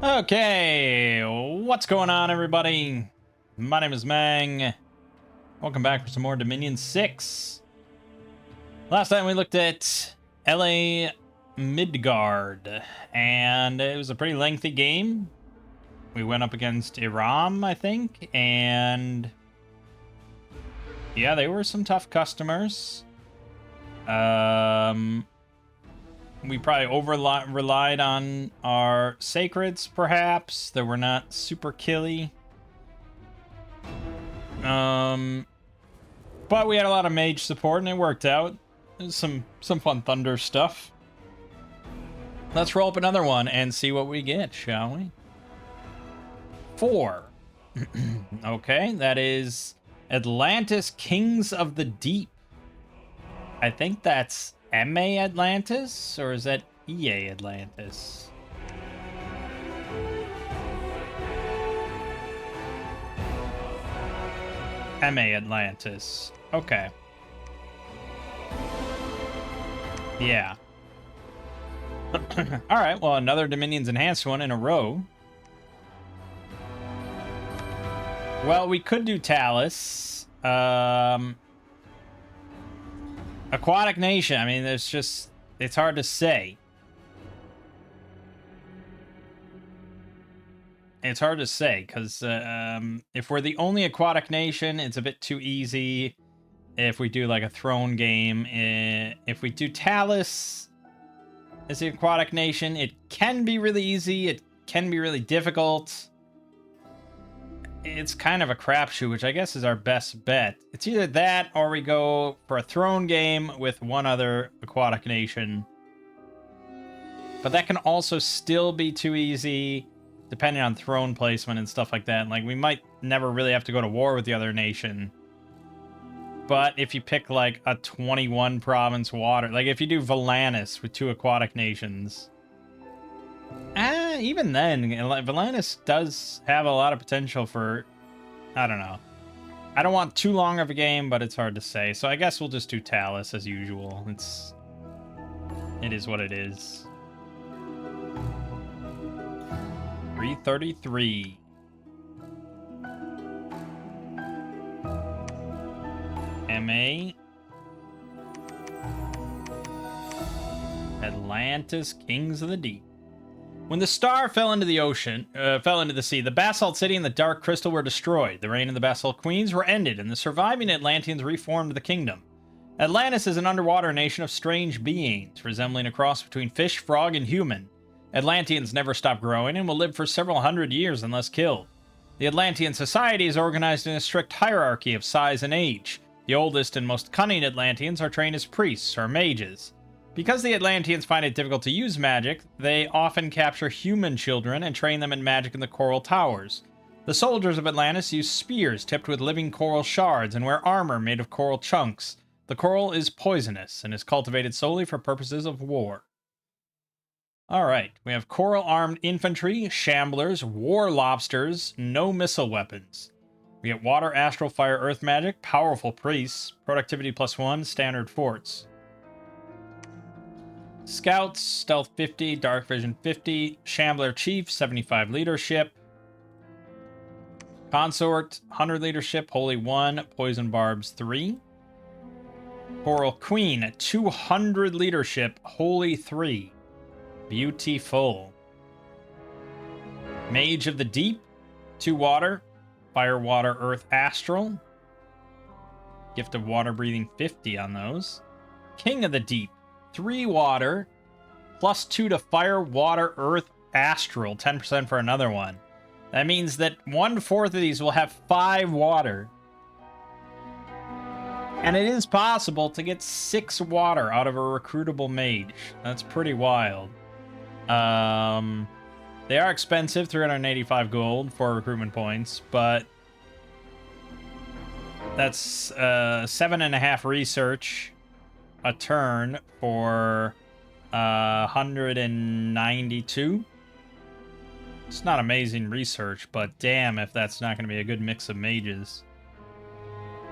Okay, what's going on, everybody? My name is Mangg. Welcome back for some more Dominion 6. Last time we looked at LA Midgard, and it was a pretty lengthy game. We went up against Iram, I think, and yeah, they were some tough customers. We probably relied on our sacreds, perhaps, that were not super killy. But we had a lot of mage support, and it worked out. There's some fun thunder stuff. Let's roll up another one and see what we get, shall we? 4. Okay, that is Atlantis, Kings of the Deep. I think that's MA Atlantis, or is that EA Atlantis? MA Atlantis. Okay. Yeah. Alright, well, another Dominion's Enhanced one in a row. Well, we could do Talus. Aquatic Nation, I mean, there's just... it's hard to say. It's hard to say, because if we're the only Aquatic Nation, it's a bit too easy. If we do, like, a throne game. If we do Talus as the Aquatic Nation, it can be really easy. It can be really difficult. It's kind of a crapshoot, which I guess is our best bet. It's either that, or we go for a throne game with one other Aquatic Nation. But that can also still be too easy, depending on throne placement and stuff like that. Like, we might never really have to go to war with the other nation. But if you pick, like, a 21 province water... like, if you do Atlantis with 2 Aquatic Nations... even then, Atlantis does have a lot of potential for... I don't know. I don't want too long of a game, but it's hard to say. So I guess we'll just do Talus as usual. It is what it is. 333. MA. Atlantis, Kings of the Deep. When the star fell into the ocean, fell into the sea, the Basalt City and the Dark Crystal were destroyed. The reign of the Basalt Queens were ended, and the surviving Atlanteans reformed the kingdom. Atlantis is an underwater nation of strange beings, resembling a cross between fish, frog, and human. Atlanteans never stop growing and will live for several hundred years unless killed. The Atlantean society is organized in a strict hierarchy of size and age. The oldest and most cunning Atlanteans are trained as priests or mages. Because the Atlanteans find it difficult to use magic, they often capture human children and train them in magic in the coral towers. The soldiers of Atlantis use spears tipped with living coral shards and wear armor made of coral chunks. The coral is poisonous and is cultivated solely for purposes of war. Alright, we have coral-armed infantry, shamblers, war lobsters, no missile weapons. We get water, astral, fire, earth magic, powerful priests, productivity +1, standard forts. Scouts, stealth 50, dark vision 50, shambler chief, 75 leadership. Consort, 100 leadership, holy 1, poison barbs 3. Coral queen, 200 leadership, holy 3. Beautiful. Mage of the deep, 2 water, fire, water, earth, astral. Gift of water breathing 50 on those. King of the deep, 3 water, +2 to fire, water, earth, astral, 10% for another one. That means that 1/4 of these will have 5 water. And it is possible to get 6 water out of a recruitable mage. That's pretty wild. They are expensive, 385 gold for recruitment points, but that's 7.5 research a turn for 192. It's not amazing research, but damn if that's not going to be a good mix of mages.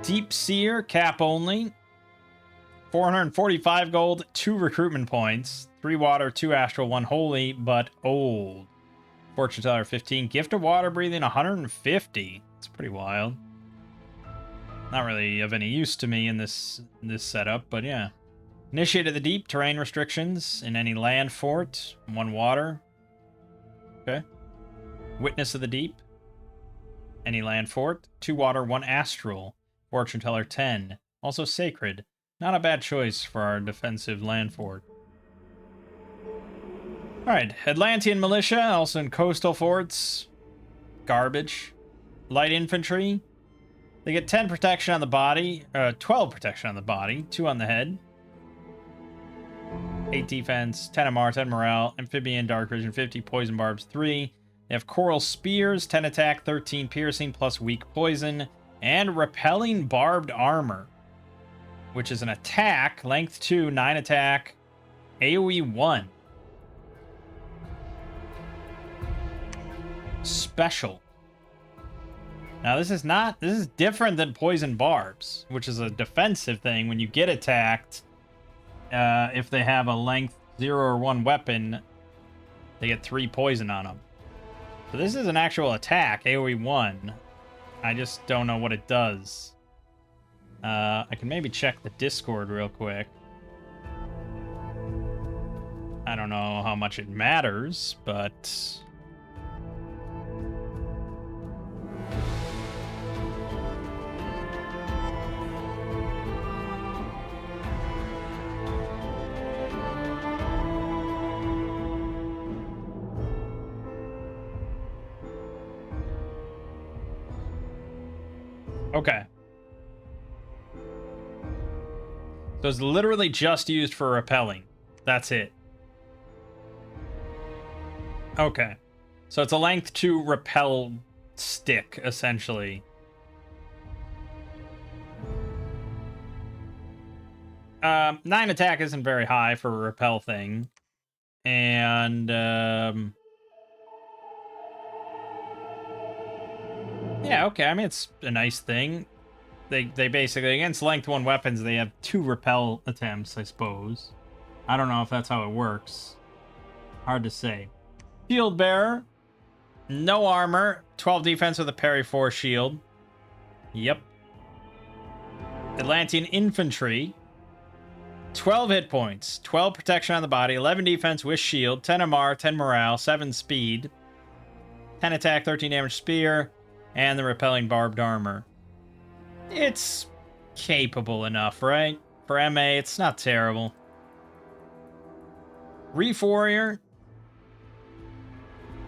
Deep Seer, cap only. 445 gold, 2 recruitment points. 3 water, 2 astral, 1 holy, but old. Fortune Teller 15. Gift of Water Breathing 150. It's pretty wild. Not really of any use to me in this setup, but yeah. Initiate of the Deep. Terrain restrictions in any land fort. 1 water. Okay. Witness of the Deep. Any land fort. 2 water, 1 astral. Fortune Teller 10. Also sacred. Not a bad choice for our defensive land fort. Alright, Atlantean Militia, also in coastal forts. Garbage. Light Infantry. They get 10 protection on the body, 12 protection on the body, 2 on the head. 8 defense, 10 MR, 10 morale, Amphibian, Dark Vision, 50, Poison Barbs, 3. They have Coral Spears, 10 attack, 13 piercing, plus weak poison, and Repelling Barbed Armor, which is an attack, length 2, 9 attack, AoE 1. Special. Now this is different than Poison Barbs, which is a defensive thing. When you get attacked, if they have a length 0 or 1 weapon, they get 3 poison on them. So this is an actual attack, AoE 1. I just don't know what it does. I can maybe check the Discord real quick. I don't know how much it matters, but... Okay. So it's literally just used for repelling. That's it. Okay. So it's a length 2 repel stick, essentially. 9 attack isn't very high for a repel thing. And, yeah, okay. I mean, it's a nice thing. They basically, against length 1 weapons, they have 2 repel attempts, I suppose. I don't know if that's how it works. Hard to say. Shield Bearer. No armor. 12 defense with a parry 4 shield. Yep. Atlantean Infantry. 12 hit points. 12 protection on the body. 11 defense with shield. 10 MR, 10 morale, 7 speed. 10 attack, 13 damage spear. And the repelling barbed armor. It's capable enough, right? For MA, it's not terrible. Reef Warrior.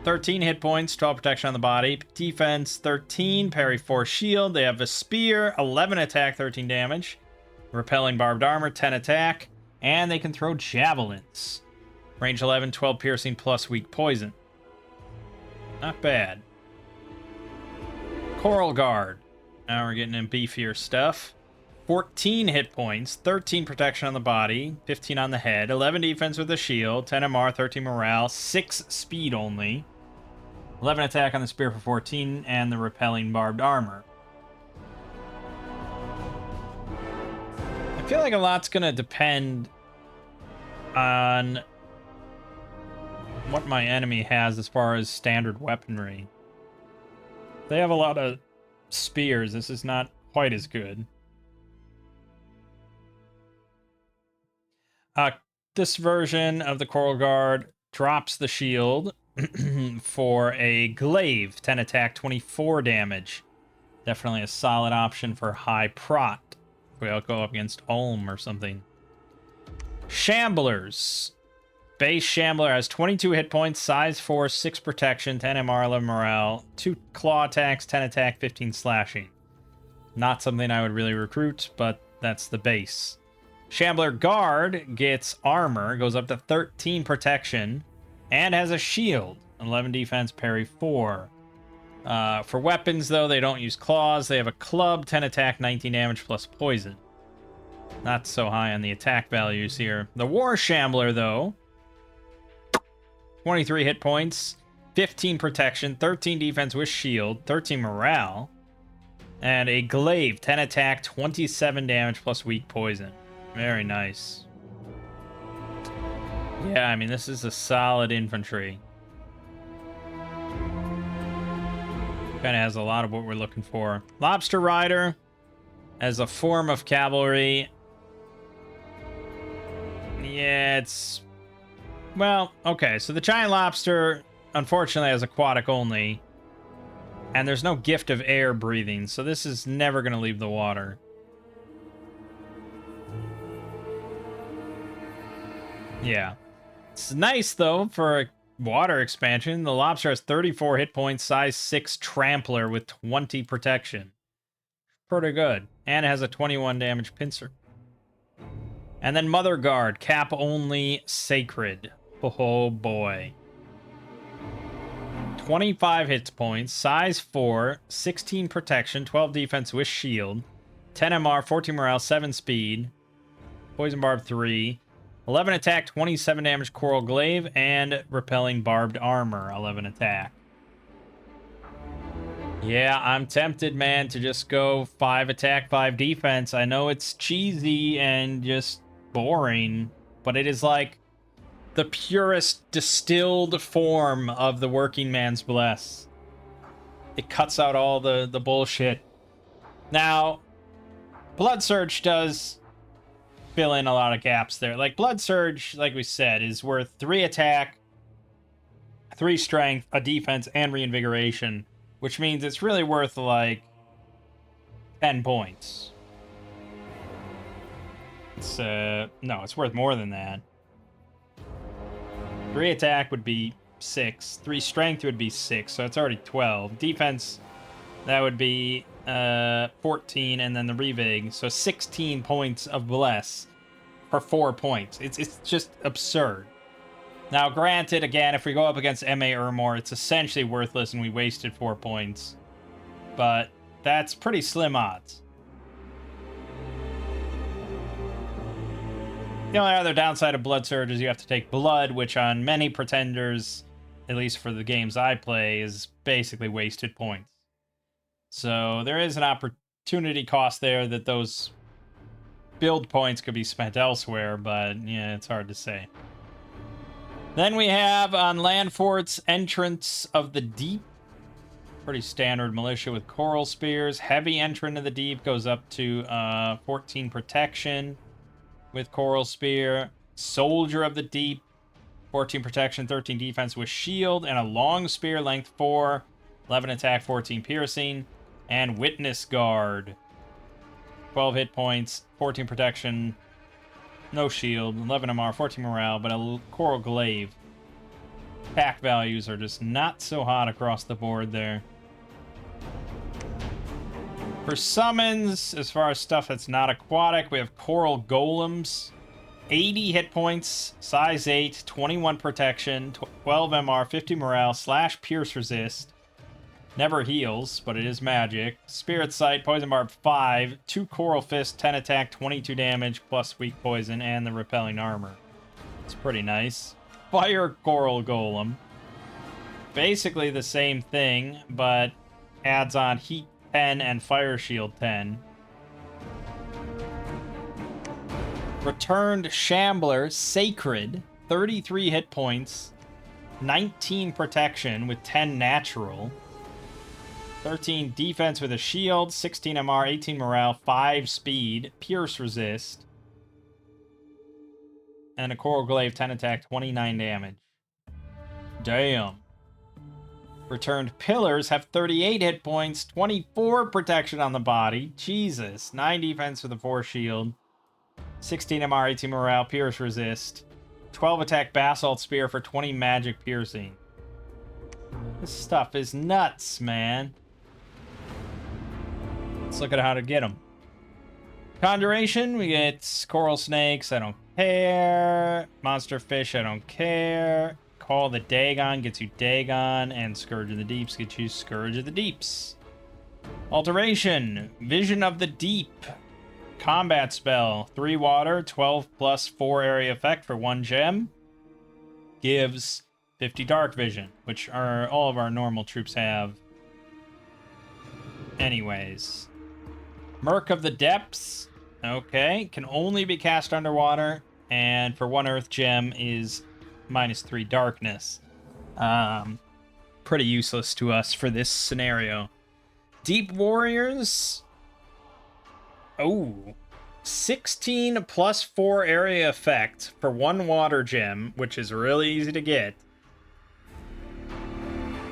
13 hit points, 12 protection on the body. Defense, 13, parry 4 shield. They have a spear, 11 attack, 13 damage. Repelling barbed armor, 10 attack. And they can throw javelins. Range 11, 12 piercing, plus weak poison. Not bad. Coral Guard. Now we're getting in beefier stuff. 14 hit points, 13 protection on the body, 15 on the head, 11 defense with a shield, 10 MR, 13 morale, 6 speed only, 11 attack on the spear for 14, and the repelling barbed armor. I feel like a lot's gonna depend on what my enemy has as far as standard weaponry. They have a lot of spears. This is not quite as good. This version of the Coral Guard drops the shield for a glaive, 10 attack, 24 damage. Definitely a solid option for high prot. We'll go up against Ulm or something. Shamblers. Base Shambler has 22 hit points, size 4, 6 protection, 10 MR, 11 morale, 2 claw attacks, 10 attack, 15 slashing. Not something I would really recruit, but that's the base. Shambler Guard gets armor, goes up to 13 protection, and has a shield. 11 defense, parry 4. For weapons, though, they don't use claws. They have a club, 10 attack, 19 damage, plus poison. Not so high on the attack values here. The War Shambler, though, 23 hit points, 15 protection, 13 defense with shield, 13 morale, and a glaive, 10 attack, 27 damage, plus weak poison. Very nice. Yeah, I mean, this is a solid infantry. Kind of has a lot of what we're looking for. Lobster Rider as a form of cavalry. Yeah, it's... Well, okay, so the giant lobster, unfortunately, has aquatic only. And there's no gift of air breathing, so this is never going to leave the water. Yeah. It's nice, though, for a water expansion. The lobster has 34 hit points, size 6 trampler with 20 protection. Pretty good. And it has a 21 damage pincer. And then Mother Guard, cap only, sacred. Oh boy. 25 hit points, size 4, 16 protection, 12 defense with shield, 10 MR, 14 morale, 7 speed, poison barb 3, 11 attack, 27 damage coral glaive, and repelling barbed armor, 11 attack. Yeah, I'm tempted, man, to just go 5 attack, 5 defense. I know it's cheesy and just boring, but it is like the purest distilled form of the working man's bless. It cuts out all the bullshit. Now, Blood Surge does fill in a lot of gaps there. Like, Blood Surge, like we said, is worth 3 attack, 3 strength, a defense, and reinvigoration, which means it's really worth, like, 10 points. It's, no, it's worth more than that. 3 attack would be 6. 3 strength would be 6, so it's already 12. Defense, that would be 14, and then the revig, so 16 points of bless for 4 points. It's just absurd. Now, granted, again, if we go up against M.A. Ermor, it's essentially worthless, and we wasted 4 points. But that's pretty slim odds. The only other downside of Blood Surge is you have to take blood, which on many pretenders, at least for the games I play, is basically wasted points. So there is an opportunity cost there that those build points could be spent elsewhere, but yeah, it's hard to say. Then we have on Land Forts, Entrance of the Deep. Pretty standard militia with coral spears. Heavy Entrant of the Deep goes up to 14 protection with coral spear. Soldier of the Deep, 14 protection, 13 defense with shield, and a long spear, length 4, 11 attack, 14 piercing. And Witness Guard, 12 hit points, 14 protection, no shield, 11 MR, 14 morale, but a coral glaive. Attack values are just not so hot across the board there. For summons, as far as stuff that's not aquatic, we have Coral Golems. 80 hit points, size 8, 21 protection, 12 MR, 50 morale, / pierce resist. Never heals, but it is magic. Spirit Sight, Poison Barb 5, 2 Coral Fist, 10 attack, 22 damage, plus weak poison, and the repelling armor. It's pretty nice. Fire Coral Golem. Basically the same thing, but adds on Heat 10 and Fire Shield 10. Returned Shambler, Sacred, 33 hit points, 19 protection with 10 natural, 13 defense with a shield, 16 MR, 18 morale, 5 speed, pierce resist, and a Coral Glaive, 10 attack, 29 damage. Damn. Returned Pillars have 38 hit points, 24 protection on the body. Jesus. 9 defense with a 4 shield, 16 MR, 18 morale, pierce resist, 12 attack Basalt Spear for 20 magic piercing. This stuff is nuts, man. Let's look at how to get them. Conjuration, we get Coral Snakes, I don't care. Monster Fish, I don't care. Call the Dagon gets you Dagon, and Scourge of the Deeps gets you Scourge of the Deeps. Alteration, Vision of the Deep. Combat spell, 3 water, 12 plus 4 area effect for 1 gem. Gives 50 dark vision, which are all of our normal troops have. Anyways. Murk of the Depths, okay, can only be cast underwater, and for 1 earth gem is -3 darkness. pretty useless to us for this scenario. Deep Warriors. Oh. 16 plus 4 area effect for 1 water gem, which is really easy to get.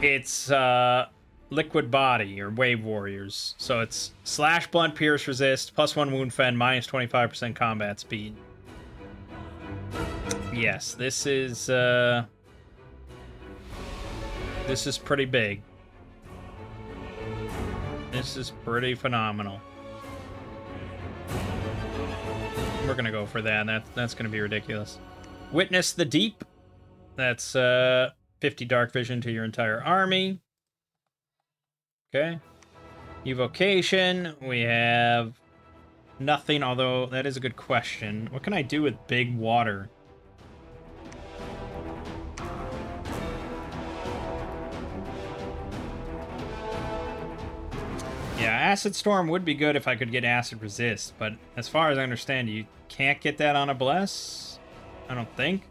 It's Liquid Body, or Wave Warriors. So it's slash, blunt, pierce, resist, plus 1 wound fend, minus 25% combat speed. Yes, this is pretty big. This is pretty phenomenal. We're gonna go for that. That's gonna be ridiculous. Witness the Deep. That's 50 dark vision to your entire army. Okay. Evocation. We have nothing, although that is a good question. What can I do with big water? Yeah, Acid Storm would be good if I could get Acid Resist, but as far as I understand, you can't get that on a Bless? I don't think.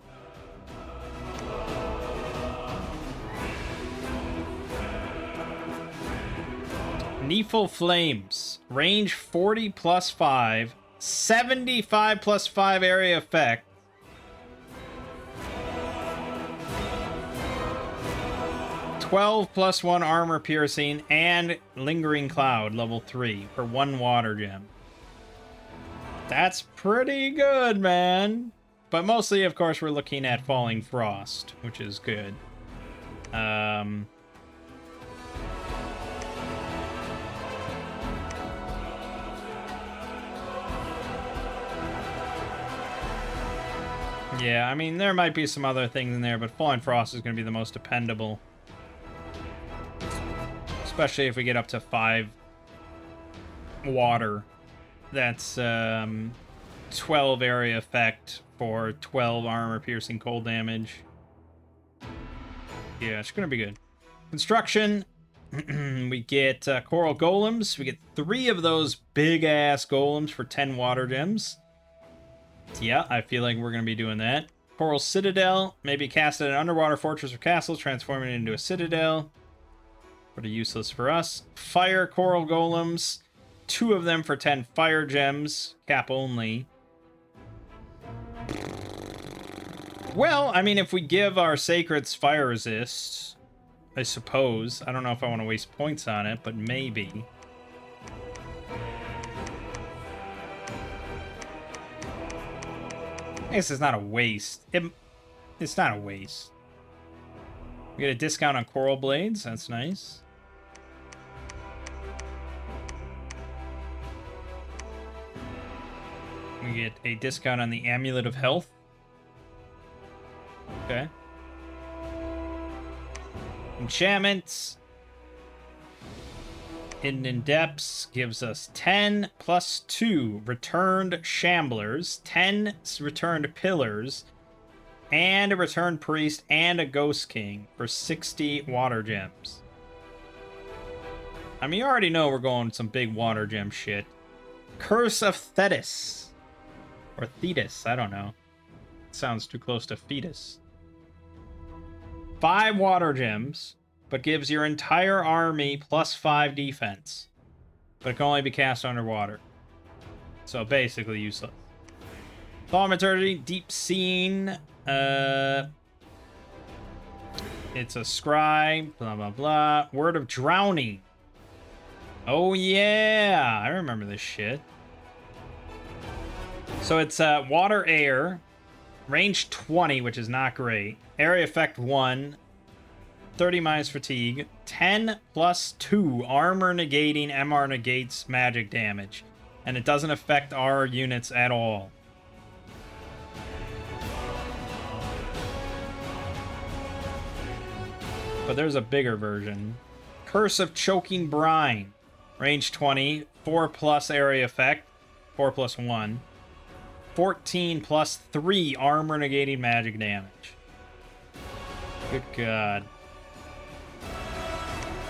Needful Flames. Range 40 plus 5. 75 plus 5 area effect. +12 plus 1 armor piercing and Lingering Cloud level 3 for 1 water gem. That's pretty good, man. But mostly, of course, we're looking at Falling Frost, which is good. Yeah, I mean, there might be some other things in there, but Falling Frost is going to be the most dependable. Especially if we get up to 5 water. That's 12 area effect for 12 armor piercing cold damage. Yeah, it's gonna be good. Construction. We get coral golems. We get 3 of those big ass golems for 10 water gems. Yeah, I feel like we're gonna be doing that. Coral citadel. Maybe cast at an underwater fortress or castle, transforming it into a citadel. Pretty useless for us. Fire coral golems. 2 of them for 10 fire gems. Cap only. Well, I mean, if we give our sacreds fire resist, I suppose. I don't know if I want to waste points on it, but maybe. I guess it's not a waste. It's not a waste. We get a discount on coral blades. That's nice. We get a discount on the Amulet of Health. Okay. Enchantments. Hidden in Depths gives us 10 plus 2 returned Shamblers, 10 returned Pillars, and a returned Priest and a Ghost King for 60 water gems. I mean, you already know we're going some big water gem shit. Curse of Thetis. Or Thetis, I don't know. Sounds too close to fetus. 5 water gems, but gives your entire army plus 5 defense. But it can only be cast underwater. So basically useless. Thaw Eternity, Deep Seeing. It's a scry, blah blah blah. Word of Drowning. Oh yeah, I remember this shit. So it's water air, range 20, which is not great. Area effect 1, 30 minus fatigue, 10 plus 2 armor negating MR negates magic damage, and it doesn't affect our units at all. But there's a bigger version. Curse of Choking Brine, range 20, 4 plus area effect, 4 plus 1. 14 plus 3 armor negating magic damage. Good God.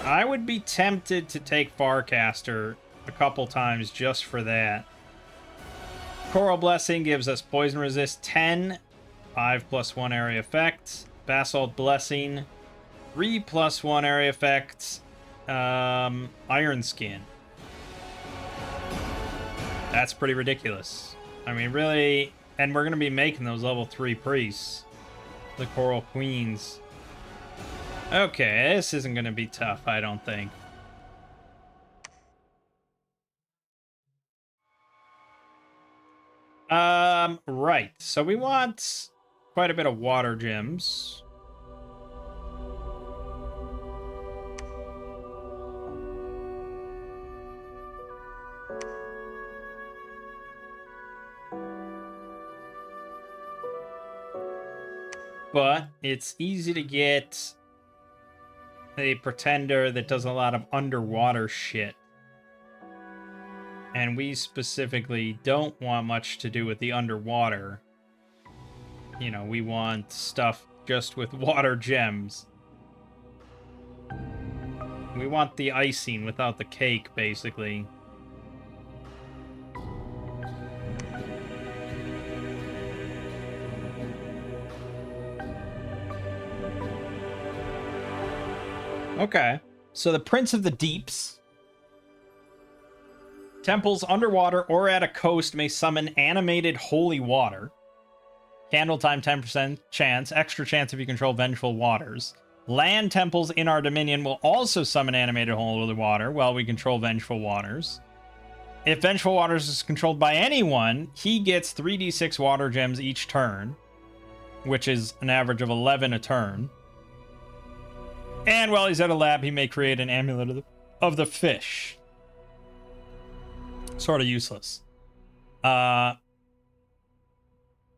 I would be tempted to take Farcaster a couple times just for that. Coral Blessing gives us poison resist 10, 5 plus 1 area effect. Basalt Blessing, 3+1 area effects. Iron Skin. That's pretty ridiculous. I mean, really, and we're gonna be making those level 3 priests, the Coral Queens. Okay, this isn't gonna be tough, I don't think. Right. So we want quite a bit of water gems. But it's easy to get a pretender that does a lot of underwater shit. And we specifically don't want much to do with the underwater. You know, we want stuff just with water gems. We want the icing without the cake, basically. Okay. So the Prince of the Deeps. Temples underwater or at a coast may summon animated holy water. Candle time 10% chance. Extra chance if you control vengeful waters. Land temples in our dominion will also summon animated holy water while we control vengeful waters. If vengeful waters is controlled by anyone, he gets 3d6 water gems each turn, which is an average of 11 a turn. And while he's at a lab, he may create an amulet of the fish. Sort of useless.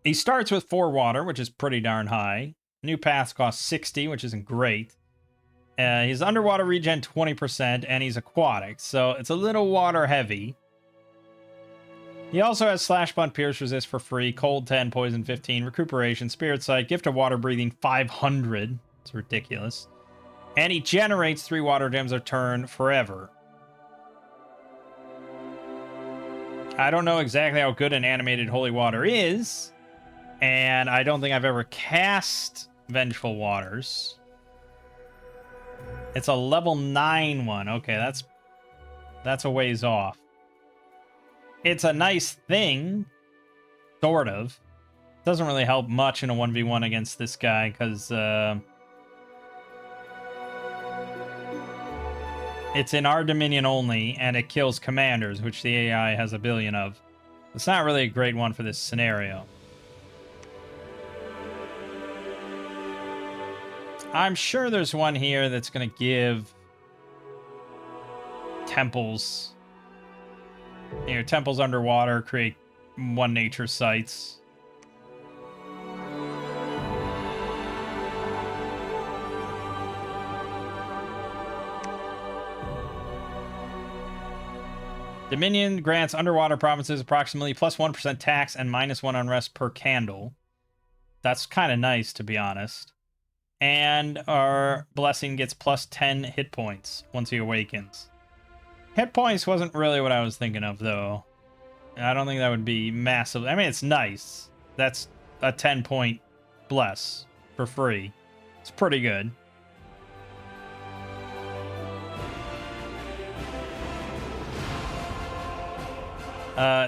He starts with 4 water, which is pretty darn high. New paths cost 60, which isn't great. He's underwater regen 20%, and he's aquatic, so it's a little water heavy. He also has Slash Blunt, Pierce Resist for free, Cold 10, Poison 15, Recuperation, Spirit Sight, Gift of Water Breathing 500. It's ridiculous. And he generates 3 water gems a turn forever. I don't know exactly how good an animated holy water is, and I don't think I've ever cast Vengeful Waters. It's a level 9 one. Okay, that's a ways off. It's a nice thing, sort of. Doesn't really help much in a 1v1 against this guy, because it's in our dominion only, and it kills commanders, which the AI has a billion of. It's not really a great one for this scenario. I'm sure there's one here that's going to give temples. You know, temples underwater create 1 nature sites. Dominion grants underwater provinces approximately +1% tax and -1 unrest per candle. That's kind of nice, to be honest. And our blessing gets +10 hit points once he awakens. Hit points wasn't really what I was thinking of, though. I don't think that would be massive. I mean, it's nice. That's a 10-point bless for free. It's pretty good.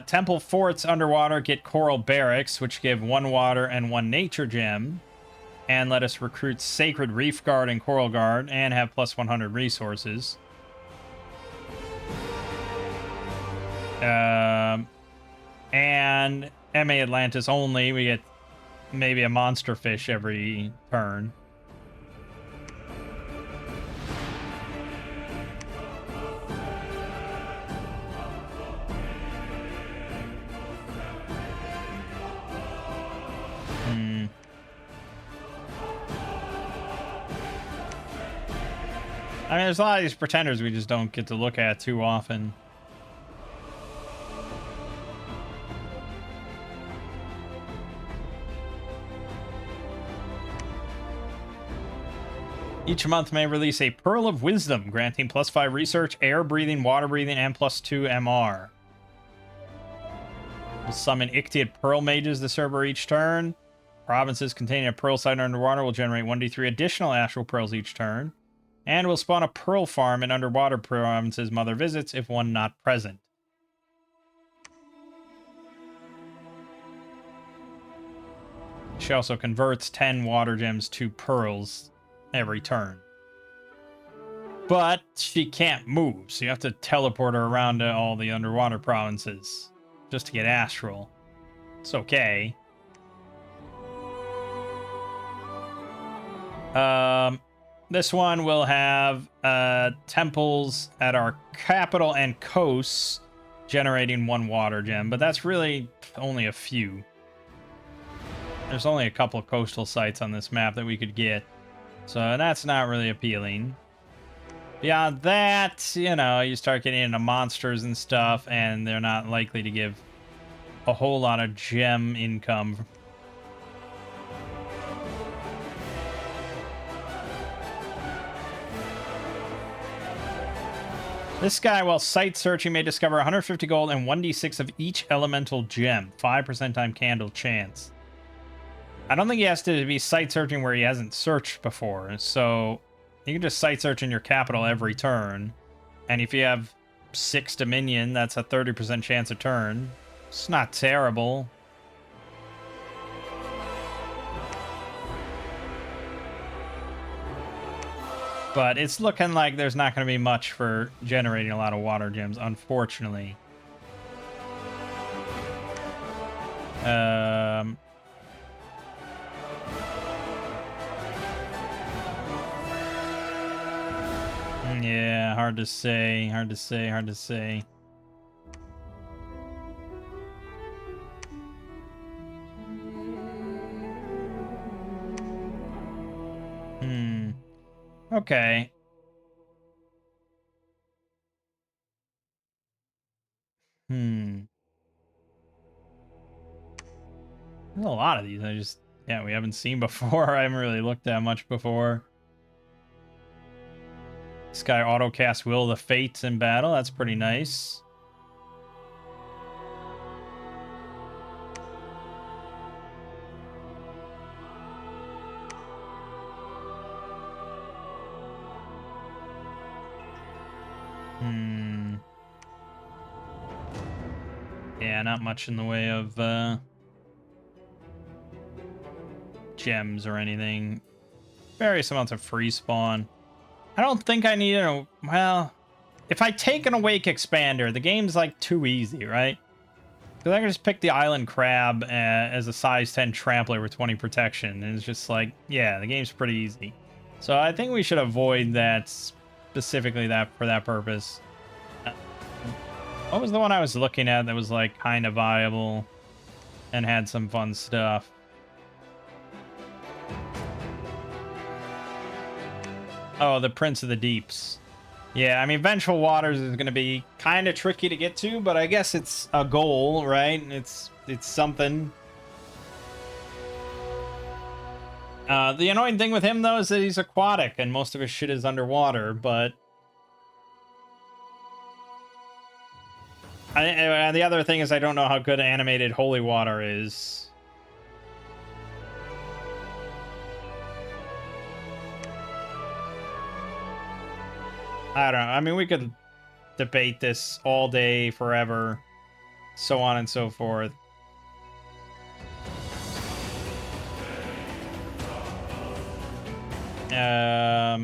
Temple forts underwater get coral barracks, which give 1 water and 1 nature gem, and let us recruit Sacred Reef Guard and Coral Guard, and have +100 resources. And MA Atlantis only, we get maybe a monster fish every turn. I mean, there's a lot of these pretenders we just don't get to look at too often. Each month may release a Pearl of Wisdom, granting +5 research, air breathing, water breathing, and +2 MR. We'll summon Ictiad Pearl Mages the server each turn. Provinces containing a pearl site underwater will generate 1d3 additional astral pearls each turn, and will spawn a pearl farm in underwater provinces mother visits if one not present. She also converts 10 water gems to pearls every turn. But she can't move, so you have to teleport her around to all the underwater provinces just to get astral. It's okay. This one will have temples at our capital and coasts generating 1 water gem, but that's really only a few. There's only a couple of coastal sites on this map that we could get, so that's not really appealing. Beyond that, you know, you start getting into monsters and stuff, and they're not likely to give a whole lot of gem income. This guy, while site searching, may discover 150 gold and 1d6 of each elemental gem. 5% time candle chance. I don't think he has to be site searching where he hasn't searched before, so you can just site search in your capital every turn. And if you have 6 Dominion, that's a 30% chance a turn. It's not terrible. But it's looking like there's not going to be much for generating a lot of water gems, unfortunately. Yeah, hard to say. Okay. There's a lot of these. We haven't seen before. I haven't really looked at much before. This guy autocast Will of the Fates in battle. That's pretty nice. Yeah, not much in the way of gems or anything. Various amounts of free spawn. I don't think I need a... Well, if I take an Awake Expander, the game's like too easy, right? Because I can just pick the Island Crab as a size 10 trampler with 20 protection. And it's just like, yeah, the game's pretty easy. So I think we should avoid that specifically for that purpose. What was the one I was looking at that was like kind of viable and had some fun stuff? Oh, the Prince of the Deeps. Yeah, I mean, Vengeful Waters is going to be kind of tricky to get to, but I guess it's a goal, right? It's something. The annoying thing with him, though, is that he's aquatic, and most of his shit is underwater, but... the other thing is I don't know how good animated Holy Water is. I don't know. I mean, we could debate this all day, forever, so on and so forth. I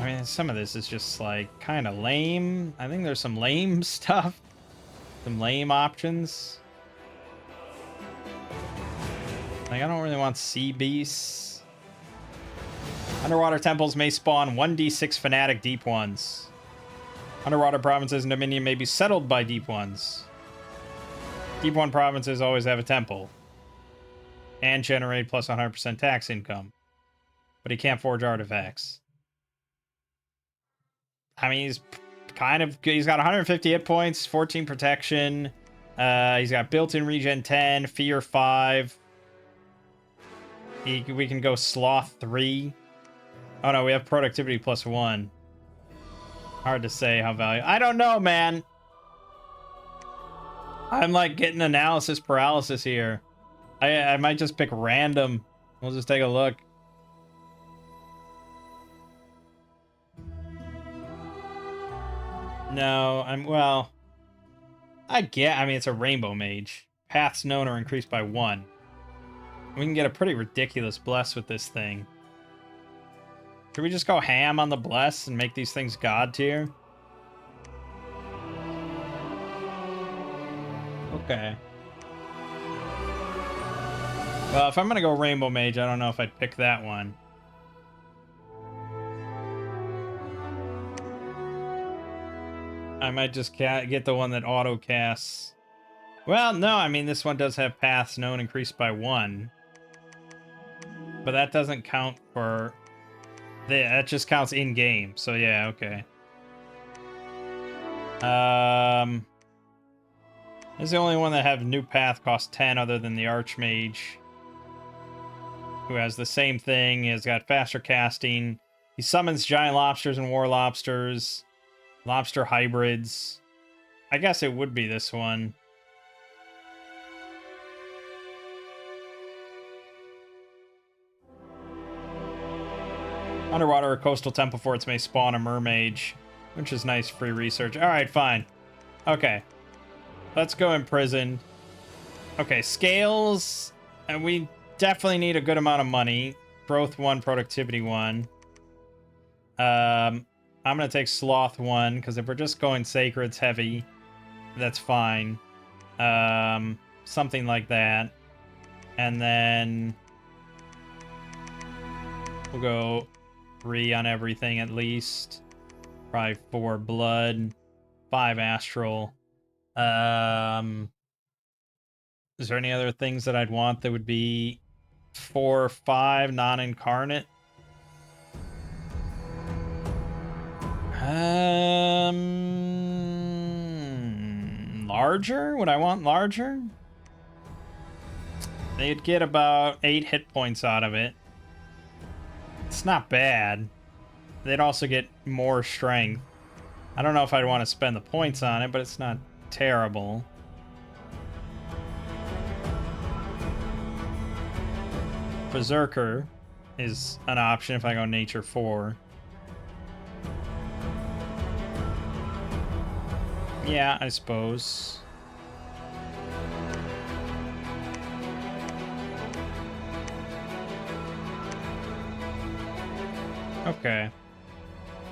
mean, some of this is just like kind of lame. I think there's some lame stuff, some lame options. Like, I don't really want sea beasts. Underwater temples may spawn 1d6 fanatic deep ones. Underwater provinces and dominion may be settled by deep ones. Deep one provinces always have a temple. And generate plus 100% tax income. But he can't forge artifacts. I mean, he's got 150 hit points, 14 protection. He's got built-in regen 10, fear 5. We can go sloth 3. Oh no, we have productivity plus 1. Hard to say how valuable. I don't know, man. I'm like getting analysis paralysis here. I might just pick random. We'll just take a look. No, well, I mean, it's a rainbow mage. Paths known are increased by 1. We can get a pretty ridiculous bless with this thing. Should we just go ham on the bless and make these things god tier? Okay. Well, if I'm gonna go rainbow mage, I don't know if I'd pick that one. I might just get the one that auto casts. Well, no, I mean, this one does have paths known increased by 1. But that doesn't count for... That just counts in-game, so yeah, okay. This is the only one that have new path cost 10 other than the Archmage, who has the same thing. He's got faster casting. He summons giant lobsters and war lobsters. Lobster hybrids. I guess it would be this one. Underwater or coastal temple forts may spawn a mermage, which is nice free research. Alright, fine. Okay. Let's go imprisoned. Okay, scales. And we definitely need a good amount of money. Growth 1, productivity 1. I'm going to take Sloth 1, because if we're just going Sacreds heavy, that's fine. Something like that. And then we'll go 3 on everything at least. Probably 4 blood, 5 astral. Is there any other things that I'd want that would be 4 or 5 non-incarnate? Larger? Would I want larger? They'd get about 8 hit points out of it. It's not bad. They'd also get more strength. I don't know if I'd want to spend the points on it, but it's not terrible. Berserker is an option if I go Nature 4. Yeah, I suppose. Okay.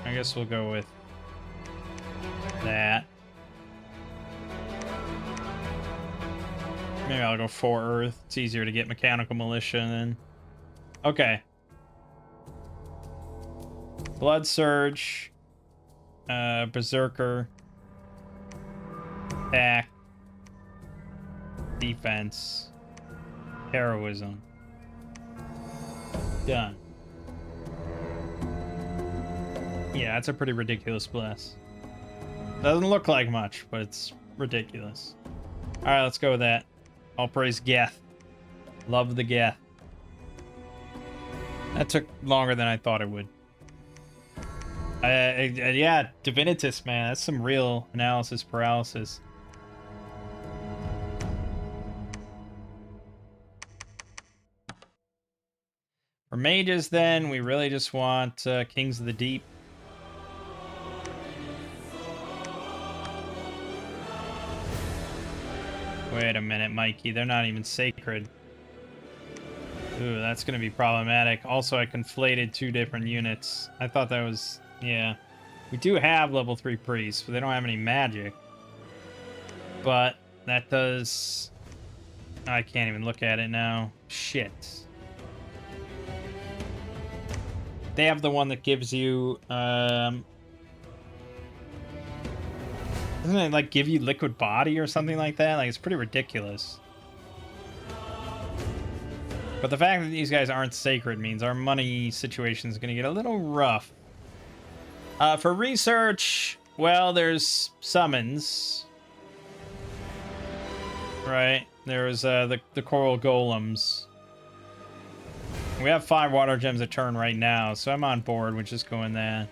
I guess we'll go with that. Maybe I'll go 4 Earth. It's easier to get Mechanical Militia then. Okay. Blood Surge. Berserker. Attack. Defense. Heroism. Done. Yeah, it's a pretty ridiculous bless. Doesn't look like much, but it's ridiculous. Alright, let's go with that. All praise Geth. Love the Geth. That took longer than I thought it would. Yeah, Divinitus, man. That's some real analysis paralysis. For mages, then, we really just want Kings of the Deep. Wait a minute, Mikey. They're not even sacred. Ooh, that's going to be problematic. Also, I conflated 2 different units. I thought that was... Yeah. We do have level 3 priests, but they don't have any magic. But that does... I can't even look at it now. Shit. They have the one that gives you... Doesn't it, like, give you liquid body or something like that? Like, it's pretty ridiculous. But the fact that these guys aren't sacred means our money situation is going to get a little rough. For research, well, there's summons. Right? There's the coral golems. We have 5 water gems a turn right now, so I'm on board with just going that.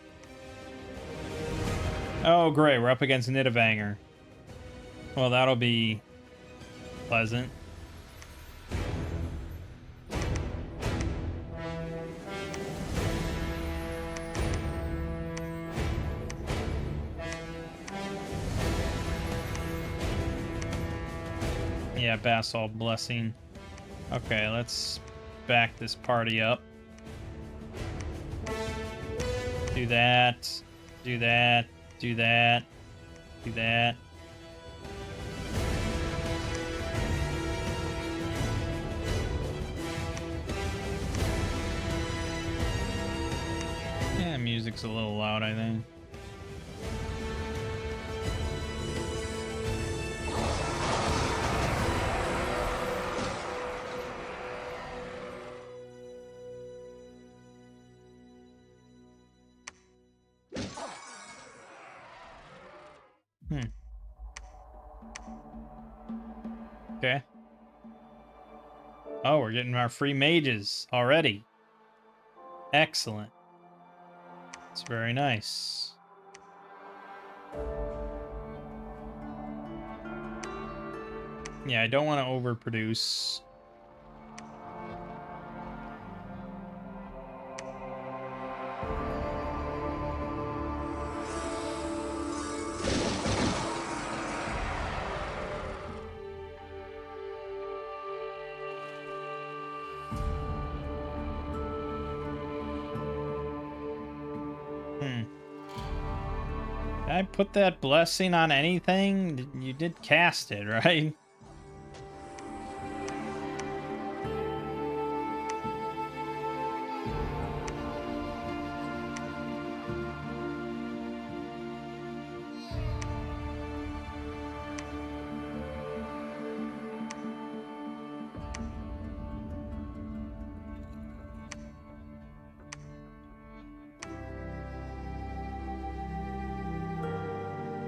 Oh, great. We're up against Nidavellir. Well, that'll be pleasant. Yeah, Basalt Blessing. Okay, let's back this party up. Do that. Do that. Do that. Do that. Yeah, music's a little loud, I think. Okay. Oh, we're getting our free mages already. Excellent. It's very nice. Yeah, I don't want to overproduce. Did I put that blessing on anything? You did cast it, right?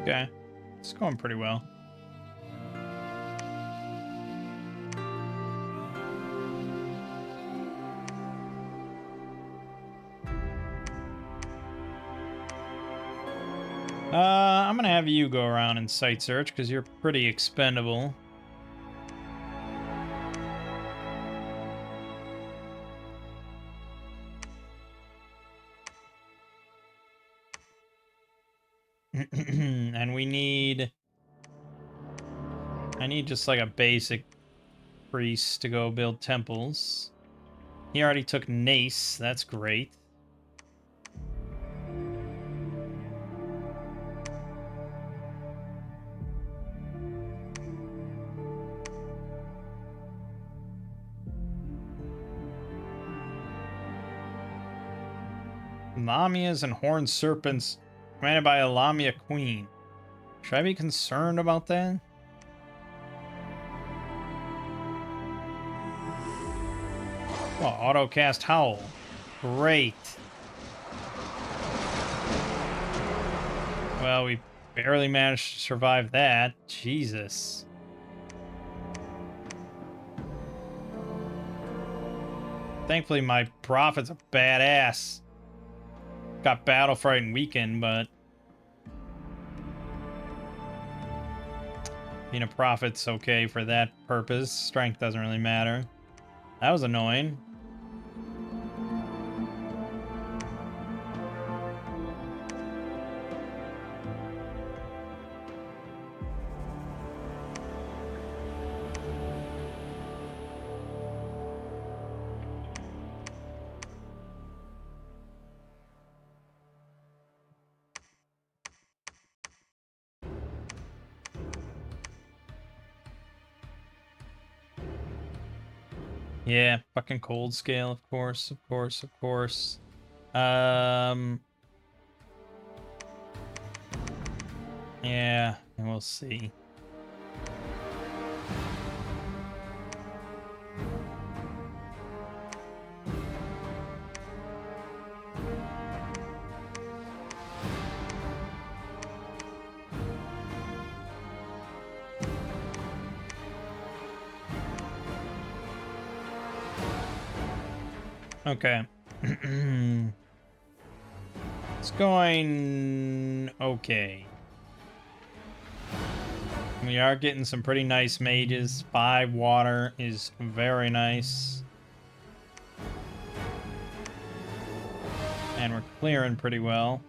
Okay. It's going pretty well. I'm gonna have you go around and site search because you're pretty expendable. And I need just like a basic priest to go build temples. He already took Nace, that's great. Lamias and horned serpents commanded by a Lamia queen. Should I be concerned about that? Oh, auto cast Howl. Great. Well, we barely managed to survive that. Jesus. Thankfully, my prophet's a badass. Got battle fright and weakened, but being a prophet's okay for that purpose. Strength doesn't really matter. That was annoying. Yeah, fucking cold scale, of course, of course, of course. Yeah, we'll see. Okay. It's going okay. We are getting some pretty nice mages. 5 water is very nice. And we're clearing pretty well.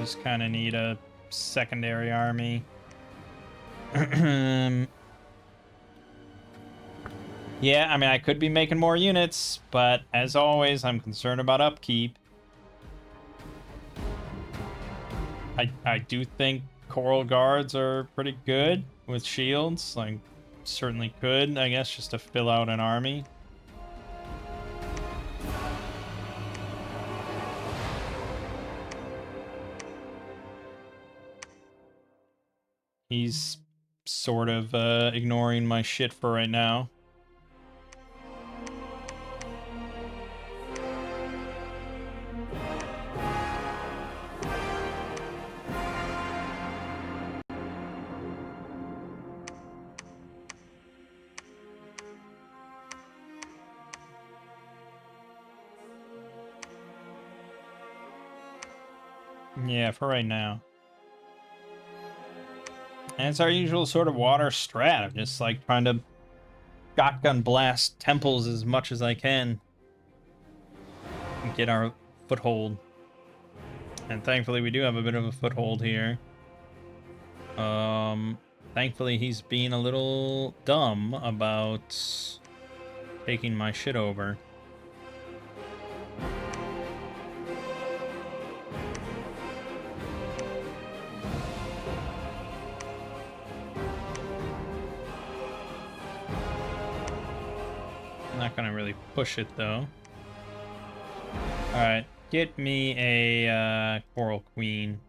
Just kind of need a secondary army. Yeah, I mean, I could be making more units, but as always, I'm concerned about upkeep. I do think Coral Guards are pretty good with shields. Like, certainly could, I guess, just to fill out an army. He's sort of ignoring my shit for right now. Yeah, for right now. And it's our usual sort of water strat of just like trying to shotgun blast temples as much as I can and get our foothold. And thankfully we do have a bit of a foothold here. Thankfully he's being a little dumb about taking my shit over. Not gonna really push it though. Alright, get me a Coral Queen.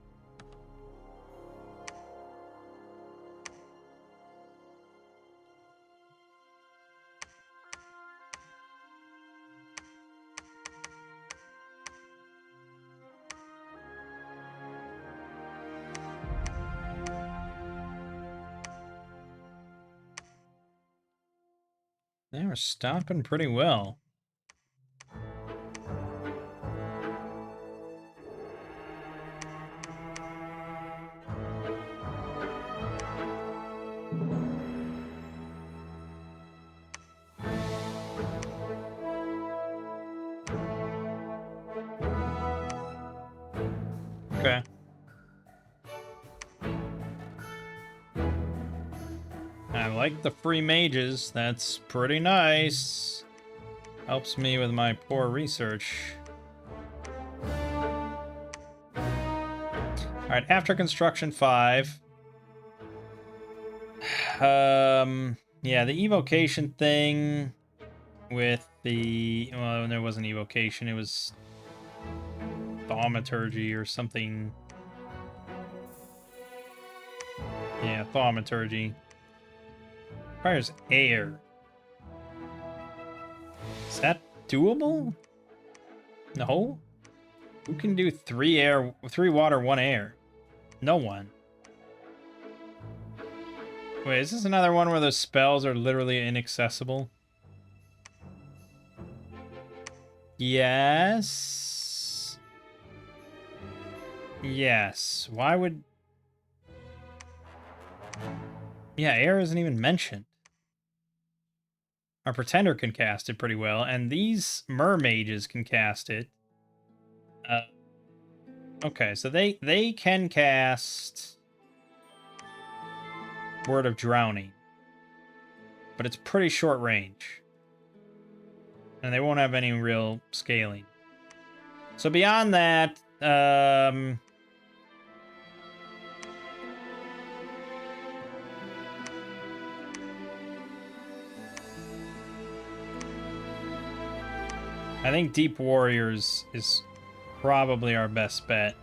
They were stopping pretty well. Okay. I like the free mages. That's pretty nice. Helps me with my poor research. Alright, after construction 5. Yeah, the evocation thing with the... Well, there wasn't evocation, it was thaumaturgy or something. Yeah, thaumaturgy. Requires air. Is that doable? No? Who can do 3 water, 1 air? No one. Wait, is this another one where the spells are literally inaccessible? Yes. Yes. Why would... Yeah, air isn't even mentioned. Our pretender can cast it pretty well, and these mermages can cast it. Okay, so they can cast Word of Drowning, but it's pretty short range, and they won't have any real scaling. So beyond that, I think Deep Warriors is probably our best bet.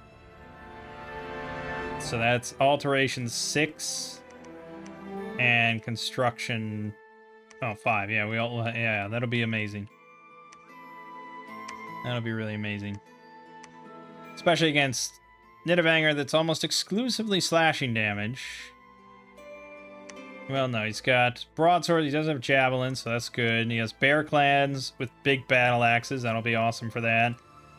So that's Alteration 6 and Construction 5. Yeah, yeah, that'll be amazing. That'll be really amazing. Especially against Nidavellir that's almost exclusively slashing damage. Well, no, he's got broadsword. He does have javelin, so that's good. And he has bear clans with big battle axes. That'll be awesome for that.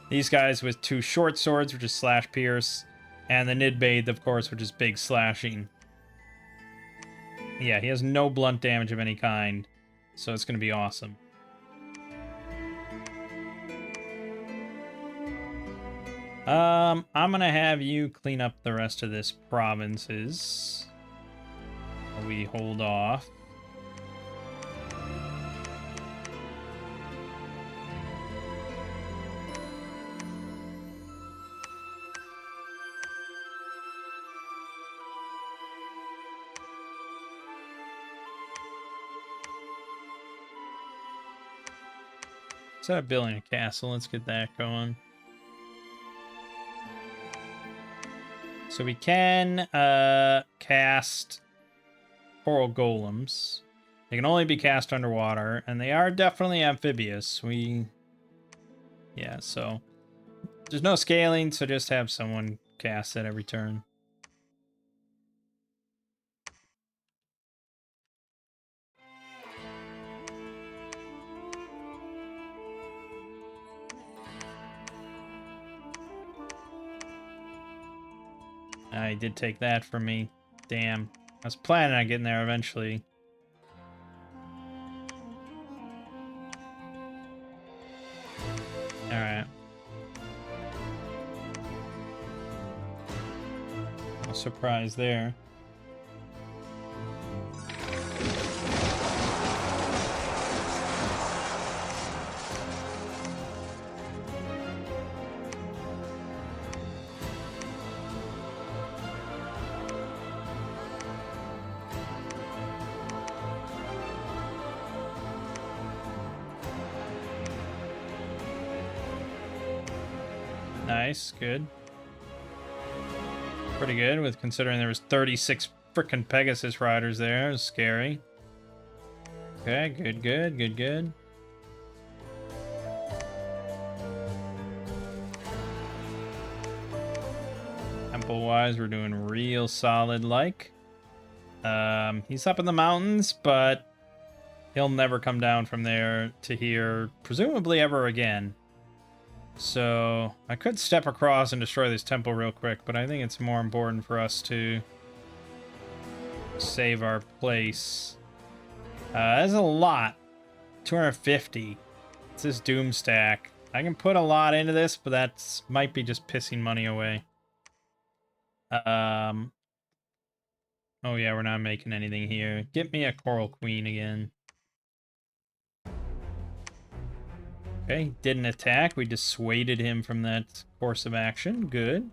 These guys with 2 short swords, which is slash pierce, and the Nidbathe, of course, which is big slashing. Yeah, he has no blunt damage of any kind, so it's going to be awesome. I'm going to have you clean up the rest of this provinces. We hold off. Instead of building a castle, let's get that going. So we can cast coral golems. They can only be cast underwater, and they are definitely amphibious. Yeah, so there's no scaling, so just have someone cast it every turn. He did take that from me. Damn. I was planning on getting there eventually. Alright. No surprise there. Nice, good. Pretty good, with considering there was 36 frickin' Pegasus riders there. It was scary. Okay, good. Temple-wise, we're doing real solid, like. He's up in the mountains, but he'll never come down from there to here, presumably ever again. So I could step across and destroy this temple real quick, but I think it's more important for us to save our place. That's a lot. 250. It's this doom stack. I can put a lot into this, but that's might be just pissing money away. Oh yeah, we're not making anything here. Get me a Coral Queen again. Okay, didn't attack. We dissuaded him from that course of action. Good.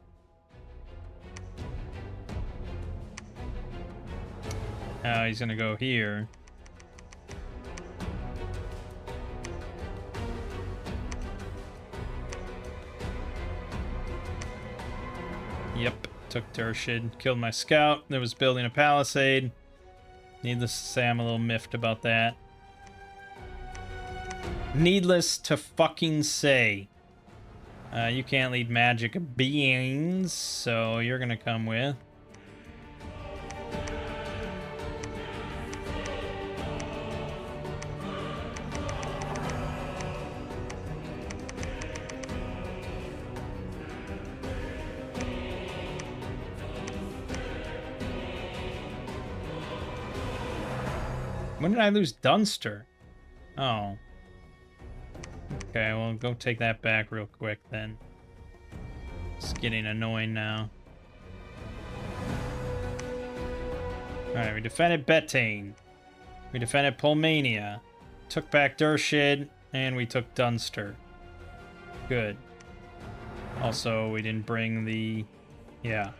Now he's gonna go here. Yep, took Dershid, killed my scout that was building a palisade. Needless to say, I'm a little miffed about that. Needless to fucking say. You can't lead magic beings, so you're gonna come with. When did I lose Dunster? Oh. Okay, well, go take that back real quick then. It's getting annoying now. Alright, we defended Betane. We defended Pulmania. Took back Dershid, and we took Dunster. Good. Also, we didn't bring the... Yeah.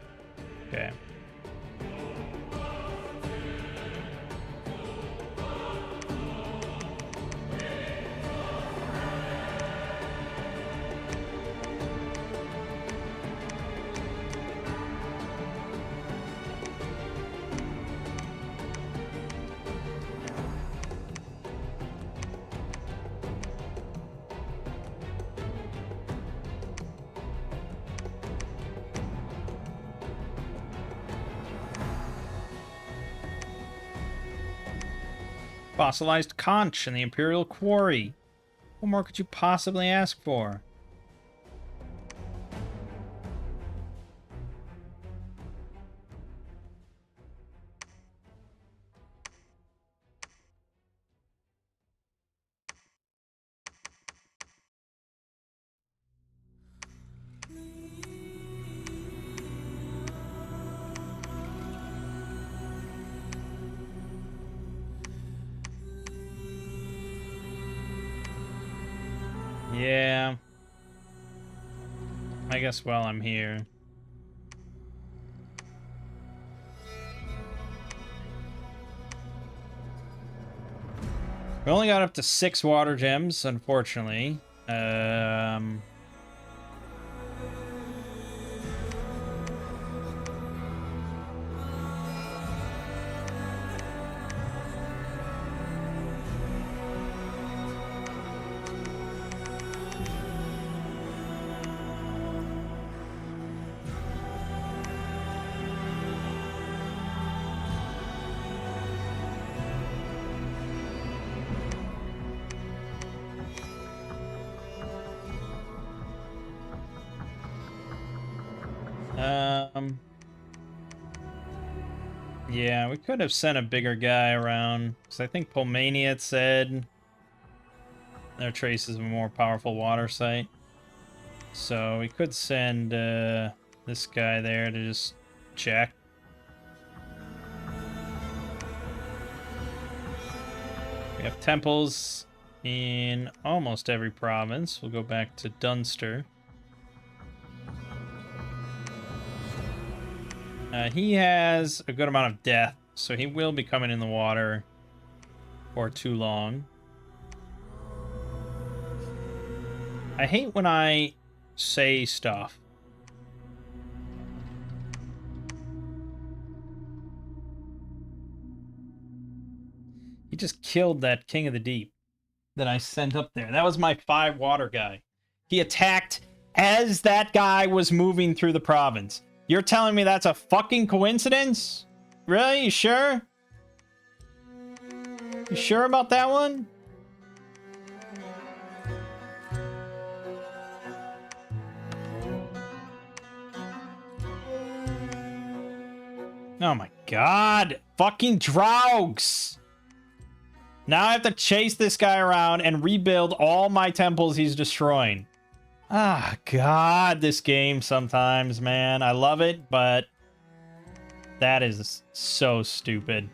Okay. Fossilized conch in the Imperial Quarry. What more could you possibly ask for? Yeah. I guess while I'm here. We only got up to 6 water gems, unfortunately. Yeah, we could have sent a bigger guy around, because I think Pulmania had said their trace is a more powerful water site. So we could send this guy there to just check. We have temples in almost every province. We'll go back to Dunster. He has a good amount of death, so he will be coming in the water for too long. I hate when I say stuff. He just killed that King of the Deep that I sent up there. That was my 5 water guy. He attacked as that guy was moving through the province. You're telling me that's a fucking coincidence? Really? You sure? You sure about that one? Oh my god. Fucking Draugs. Now I have to chase this guy around and rebuild all my temples he's destroying. Ah, God, this game sometimes, man. I love it, but that is so stupid.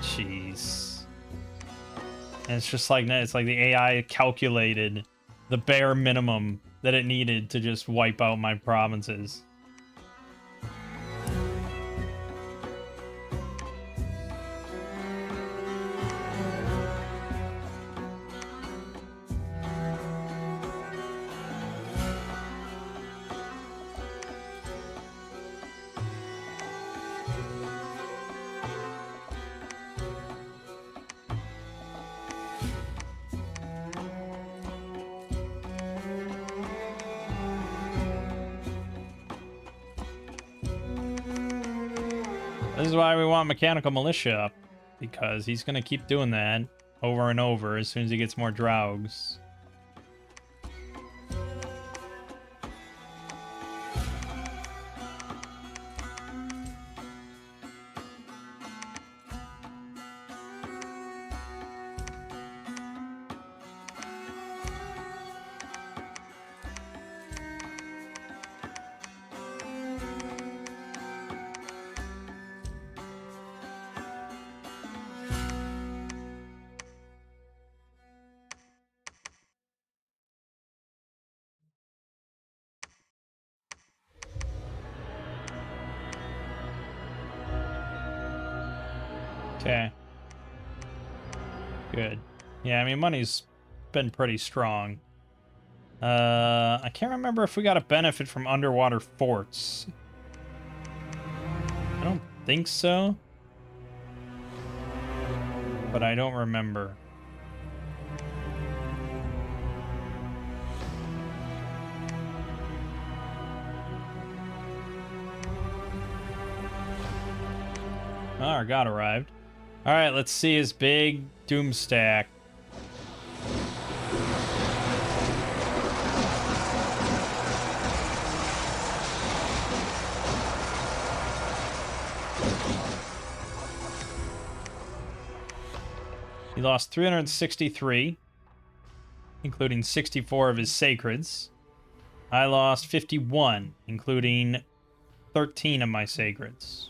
Jeez. And it's just like, it's like the AI calculated the bare minimum that it needed to just wipe out my provinces. This is why we want Mechanical Militia up, because he's going to keep doing that over and over as soon as he gets more Draugs. Okay. Good. Yeah, I mean, money's been pretty strong. I can't remember if we got a benefit from underwater forts. I don't think so. But I don't remember. Oh, our god arrived. All right, let's see his big doom stack. He lost 363, including 64 of his sacreds. I lost 51, including 13 of my sacreds.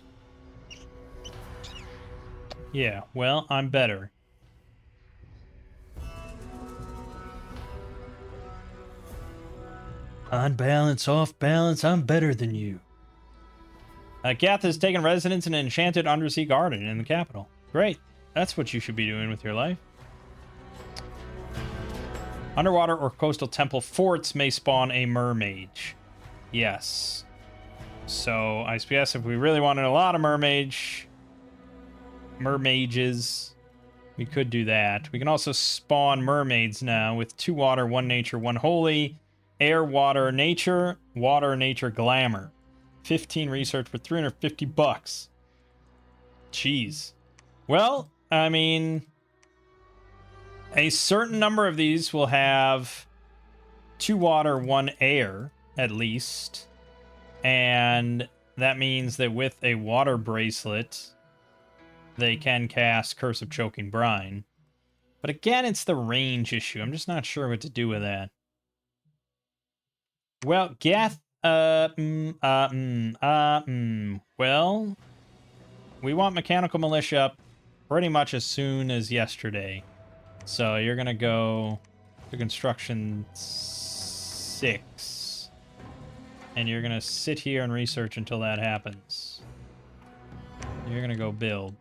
Yeah, well, I'm better. On balance, off balance, I'm better than you. Gath has taken residence in an enchanted undersea garden in the capital. Great. That's what you should be doing with your life. Underwater or coastal temple forts may spawn a mermage. Yes. So, I guess if we really wanted a lot of mermages, we could do that. We can also spawn mermaids now with 2 water, 1 nature, 1 holy, air, water, nature, glamour. 15 research for 350 bucks. Jeez. Well, I mean, a certain number of these will have 2 water, 1 air, at least. And that means that with a water bracelet, they can cast Curse of Choking Brine. But again, it's the range issue. I'm just not sure what to do with that. Well, Gath, well, we want Mechanical Militia up pretty much as soon as yesterday. So you're gonna go to Construction 6. And you're gonna sit here and research until that happens. You're gonna go build.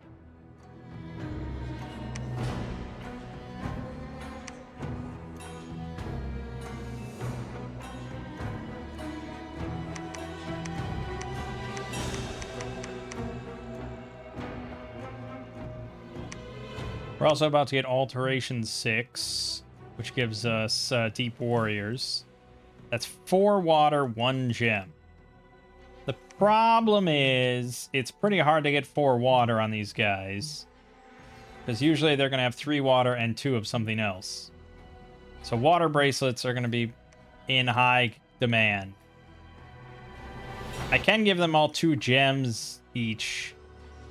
We're also about to get Alteration 6, which gives us Deep Warriors. That's 4 water, 1 gem. The problem is, it's pretty hard to get 4 water on these guys. Because usually they're going to have 3 water and 2 of something else. So water bracelets are going to be in high demand. I can give them all 2 gems each,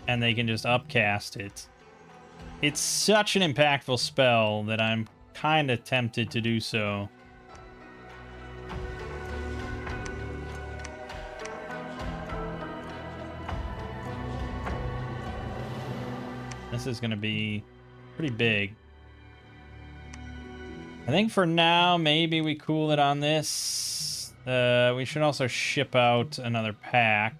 and they can just upcast it. It's such an impactful spell that I'm kind of tempted to do so. This is going to be pretty big. I think for now, maybe we cool it on this. We should also ship out another pack.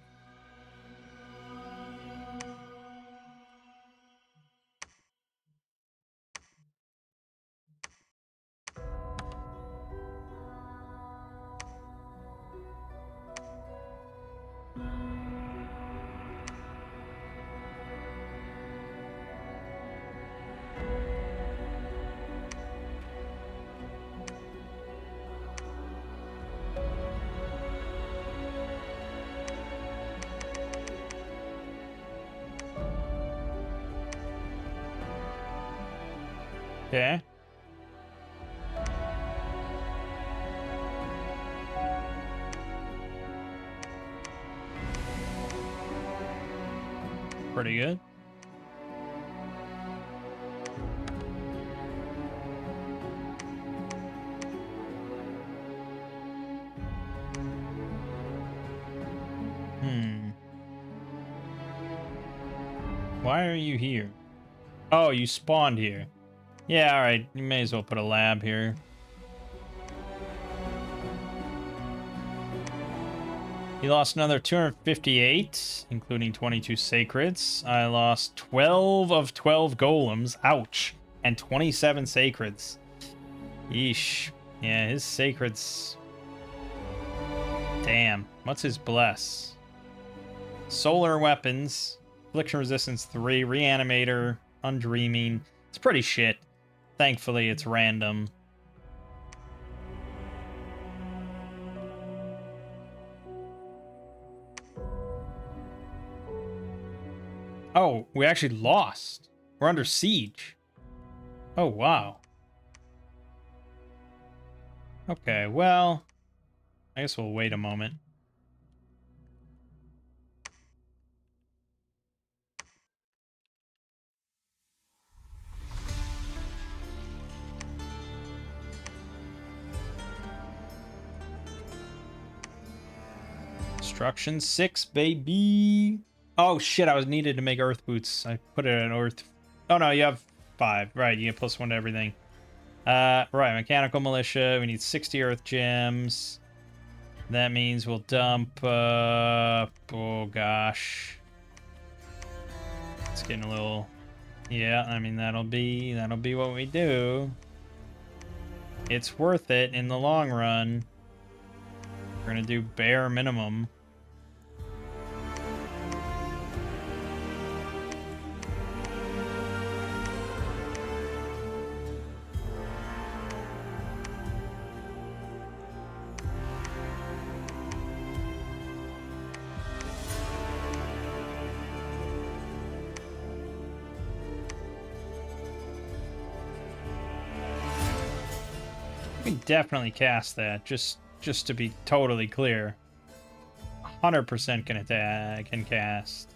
Okay. Pretty good. Why are you here? Oh, you spawned here. Yeah, alright. You may as well put a lab here. He lost another 258, including 22 sacreds. I lost 12 of 12 golems. Ouch. And 27 sacreds. Yeesh. Yeah, his sacreds... Damn. What's his bless? Solar weapons. Affliction resistance 3. Reanimator. Undreaming. It's pretty shit. Thankfully, it's random. Oh, we actually lost. We're under siege. Oh, wow. Okay, well, I guess we'll wait a moment. Construction 6, baby. Oh, shit, I was needed to make earth boots. I put it in earth. Oh, no, you have 5. Right, you get +1 to everything. Right, mechanical militia. We need 60 earth gems. That means we'll dump, oh gosh. It's getting a little, yeah, I mean, that'll be what we do. It's worth it in the long run. We're gonna do bare minimum. We can definitely cast that, just to be totally clear. 100% can attack, can cast.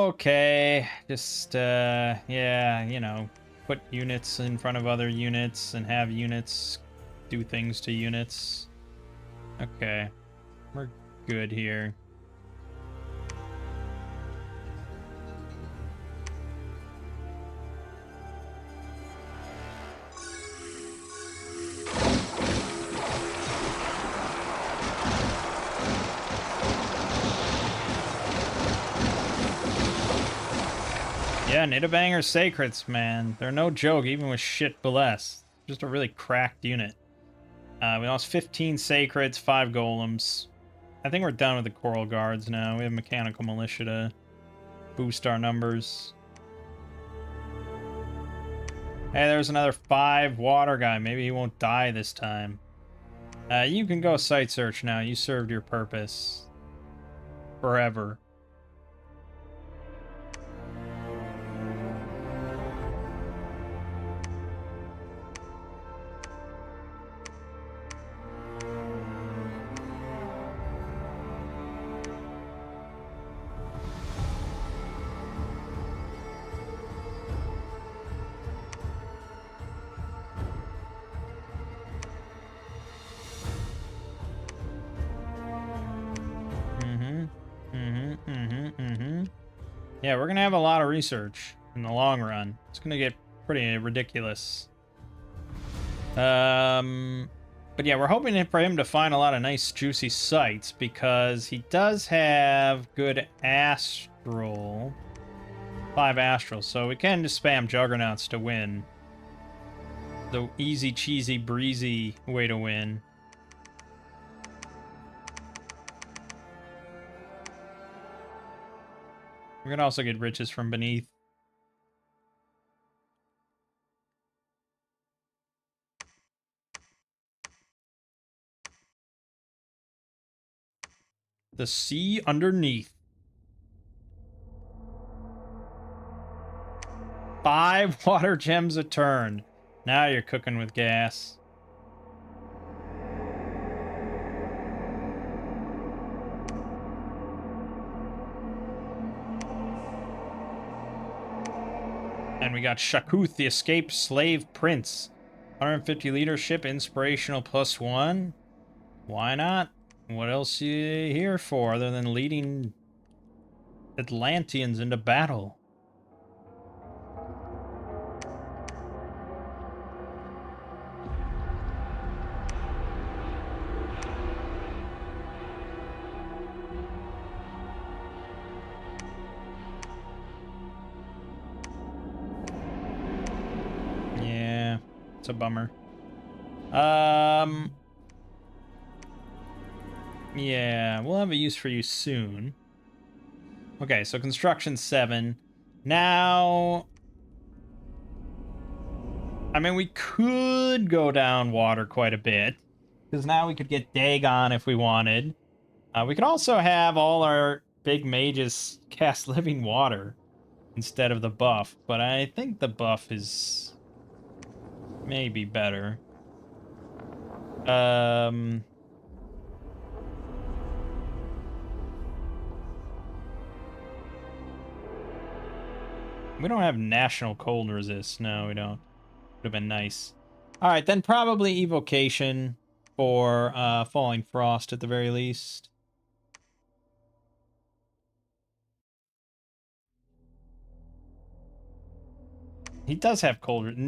Okay, just, yeah, you know, put units in front of other units and have units do things to units. Okay, we're good here. Yeah, Nidabanger Sacreds, man. They're no joke, even with shit Bless. Just a really cracked unit. We lost 15 Sacreds, 5 Golems. I think we're done with the Coral Guards now. We have Mechanical Militia to boost our numbers. Hey, there's another 5 water guy. Maybe he won't die this time. You can go site search now. You served your purpose. Forever. Yeah, we're gonna have a lot of research in the long run. It's gonna get pretty ridiculous. But yeah, we're hoping for him to find a lot of nice, juicy sites because he does have good astral. 5 astrals, so we can just spam juggernauts to win. The easy, cheesy, breezy way to win. We're gonna also get riches from beneath. The sea underneath. 5 water gems a turn. Now you're cooking with gas. And we got Shakuth, the escaped slave prince. 150 leadership, inspirational +1. Why not? What else are you here for other than leading Atlanteans into battle? Yeah, it's a bummer. Yeah, we'll have a use for you soon. Okay, so construction 7. Now, I mean, we could go down water quite a bit, because now we could get Dagon if we wanted. We could also have all our big mages cast Living Water instead of the buff, but I think the buff is maybe better. We don't have National Cold Resist. No, we don't. Would have been nice. All right, then probably Evocation for Falling Frost at the very least. He does have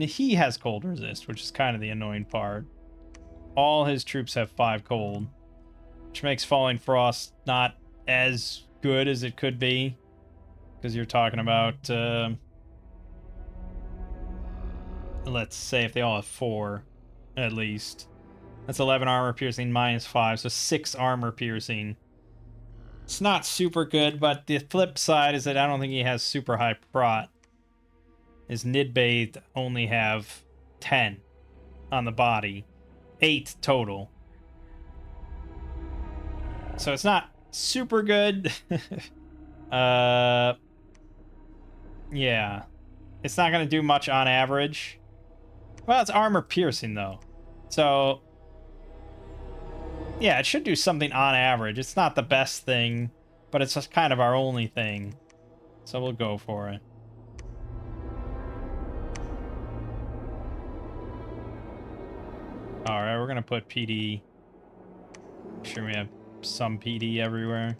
he has cold resist, which is kind of the annoying part. All his troops have 5 cold, which makes Falling Frost not as good as it could be, because you're talking about let's say if they all have 4 at least, that's 11 armor piercing minus 5, so 6 armor piercing. It's not super good, but the flip side is that I don't think he has super high prot. His Nidbathed only have 10 on the body, 8 total. So it's not super good. Yeah. It's not going to do much on average. Well, it's armor piercing, though. So, yeah, it should do something on average. It's not the best thing, but it's just kind of our only thing. So we'll go for it. Alright, we're going to put PD. Make sure we have some PD everywhere.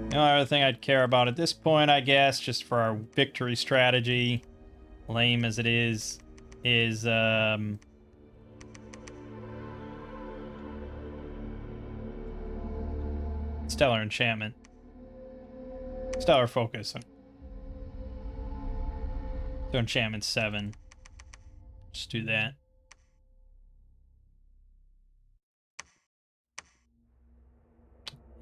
The only other thing I'd care about at this point, I guess, just for our victory strategy, lame as it is Stellar Enchantment. Stellar Focus. So Enchantment 7. Just do that.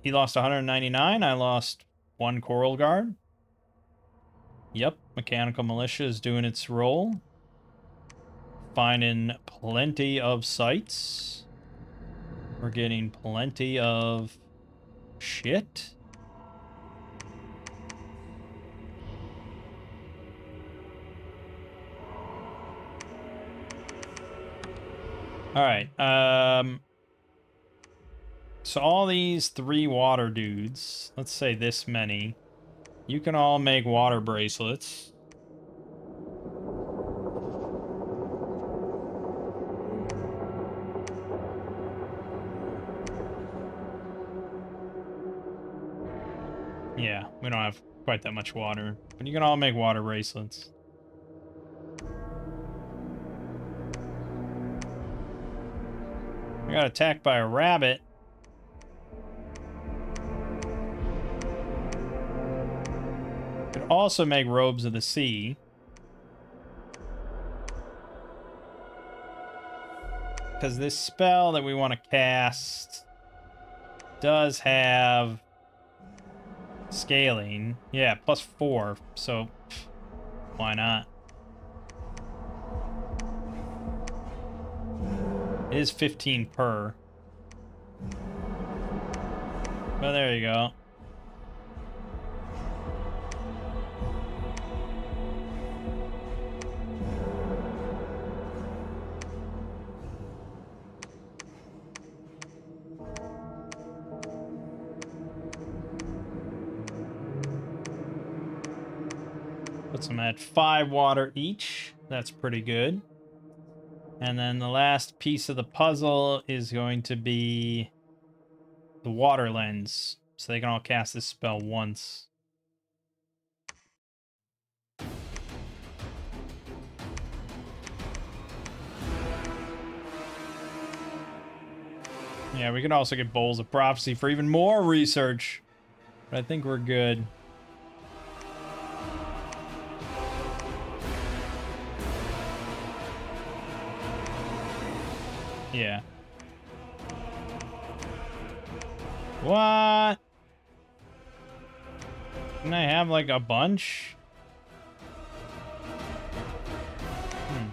He lost 199. I lost 1 Coral Guard. Yep, Mechanical Militia is doing its role. Finding plenty of sites. We're getting plenty of shit. All right. So all these 3 water dudes, let's say this many, you can all make water bracelets. Yeah, we don't have quite that much water, but you can all make water bracelets. I got attacked by a rabbit. Could also make robes of the sea. Because this spell that we want to cast does have scaling. Yeah, +4. So why not? It is 15 per. Well, there you go. Puts them at 5 water each. That's pretty good. And then the last piece of the puzzle is going to be the water lens. So they can all cast this spell once. Yeah, we can also get Bowls of Prophecy for even more research. But I think we're good. Yeah. What? Can I have like a bunch? Hmm.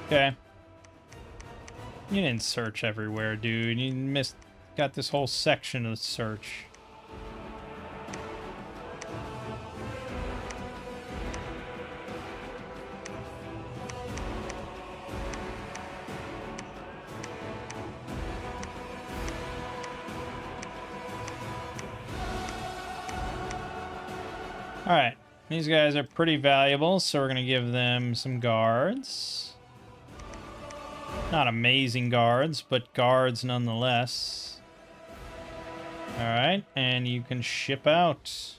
Okay. You didn't search everywhere, dude. You got this whole section of search. Alright. These guys are pretty valuable, so we're going to give them some guards. Not amazing guards, but guards nonetheless. Alright, and you can ship out.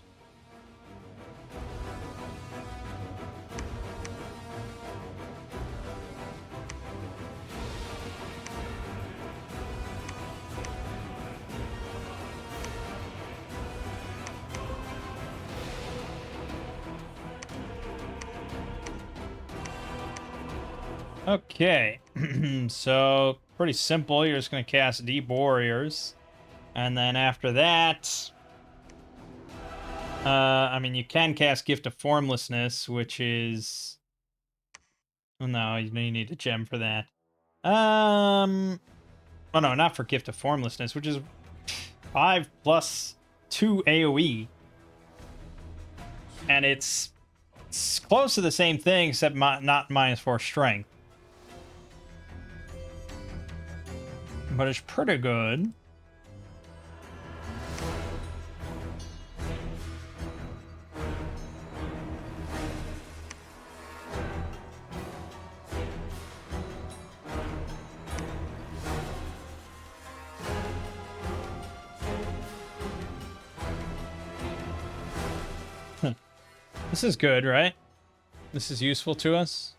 Okay, so pretty simple. You're just going to cast Deep Warriors. And then after that, I mean, you can cast Gift of Formlessness, which is... Oh, no, you need a gem for that. Oh, no, not for Gift of Formlessness, which is 5+2 AoE. And it's close to the same thing, except not -4 strength. But it's pretty good. This is good, right? This is useful to us.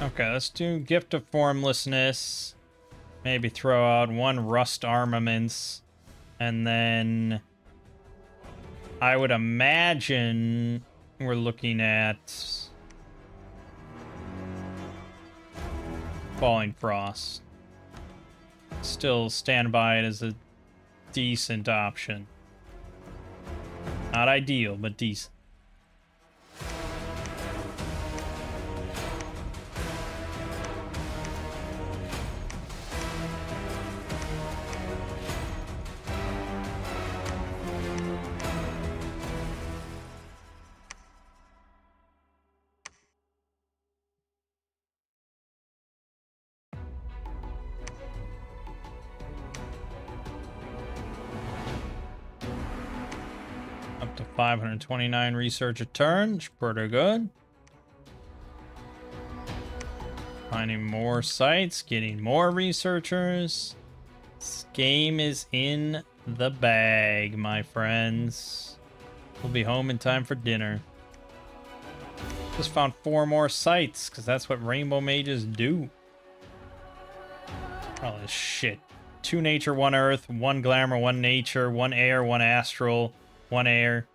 Okay, let's do Gift of Formlessness. Maybe throw out 1 Rust Armaments. And then I would imagine we're looking at Falling Frost. Still stand by it as a decent option. Not ideal, but decent. Up to 529 research a turn. It's pretty good. Finding more sites, getting more researchers. This game is in the bag, my friends. We'll be home in time for dinner. Just found 4 more sites, because that's what rainbow mages do. Oh, this shit. 2 nature, 1 earth, 1 glamour, 1 nature, 1 air, 1 astral, 1 air.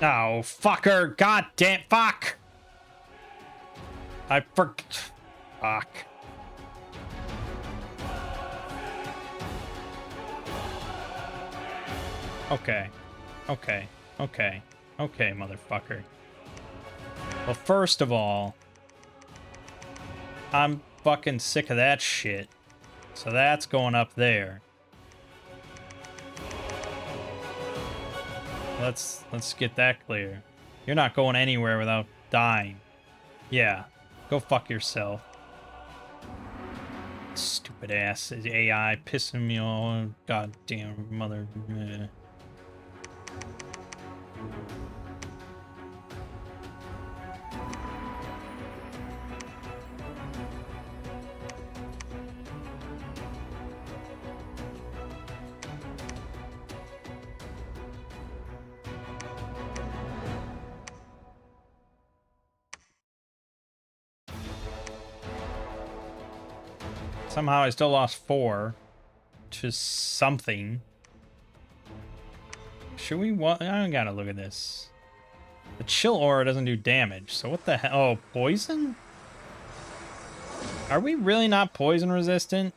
Oh, fucker. God damn. Fuck. Fuck. Okay. Okay. Okay. Okay, motherfucker. Well, first of all, I'm fucking sick of that shit. So that's going up there. Let's get that clear. You're not going anywhere without dying. Yeah. Go fuck yourself. Stupid ass AI pissing me off. Goddamn mother. Somehow I still lost 4 to something. Should we... I gotta look at this. The chill aura doesn't do damage, so what the hell? Oh, poison? Are we really not poison resistant?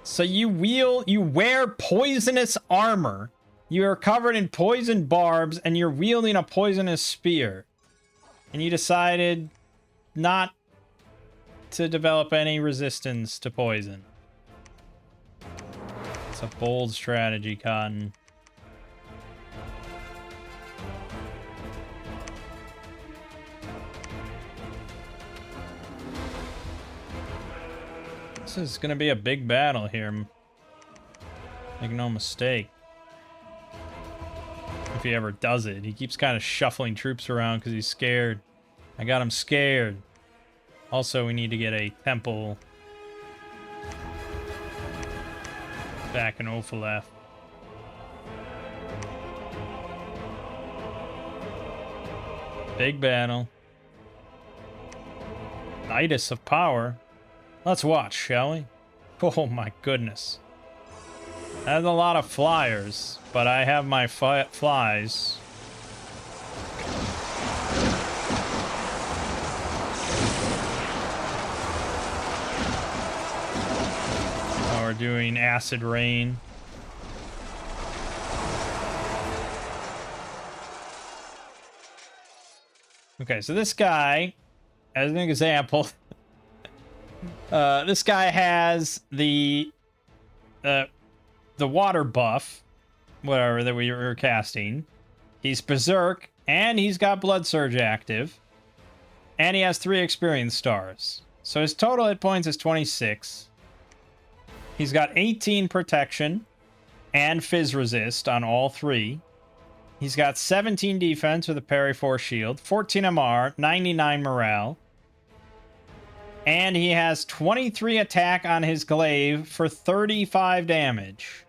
So you wear poisonous armor. You are covered in poison barbs, and you're wielding a poisonous spear. And you decided not to develop any resistance to poison. It's a bold strategy, Cotton. This is gonna be a big battle here. Make no mistake. If he ever does it. He keeps kind of shuffling troops around because he's scared. I got him scared. Also, we need to get a temple back in Ophaleth. Big battle. Nidus of power. Let's watch, shall we? Oh my goodness. That's a lot of flyers, but I have my flies. Oh, we're doing acid rain. Okay, so this guy, as an example, this guy has the water buff, whatever that we were casting. He's berserk, and he's got blood surge active, and he has 3 experience stars. So his total hit points is 26. He's got 18 protection and fizz resist on all 3. He's got 17 defense with a parry 4 shield, 14 MR, 99 morale. And he has 23 attack on his glaive for 35 damage.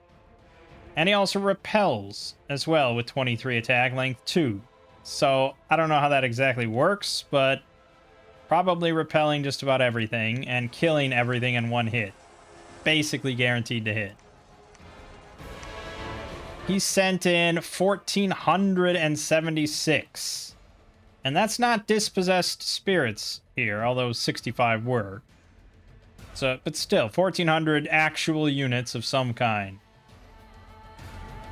And he also repels as well with 23 attack, length 2. So I don't know how that exactly works, but probably repelling just about everything and killing everything in 1 hit. Basically guaranteed to hit. He sent in 1,476. And that's not dispossessed spirits here, although 65 were. So, but still, 1,400 actual units of some kind.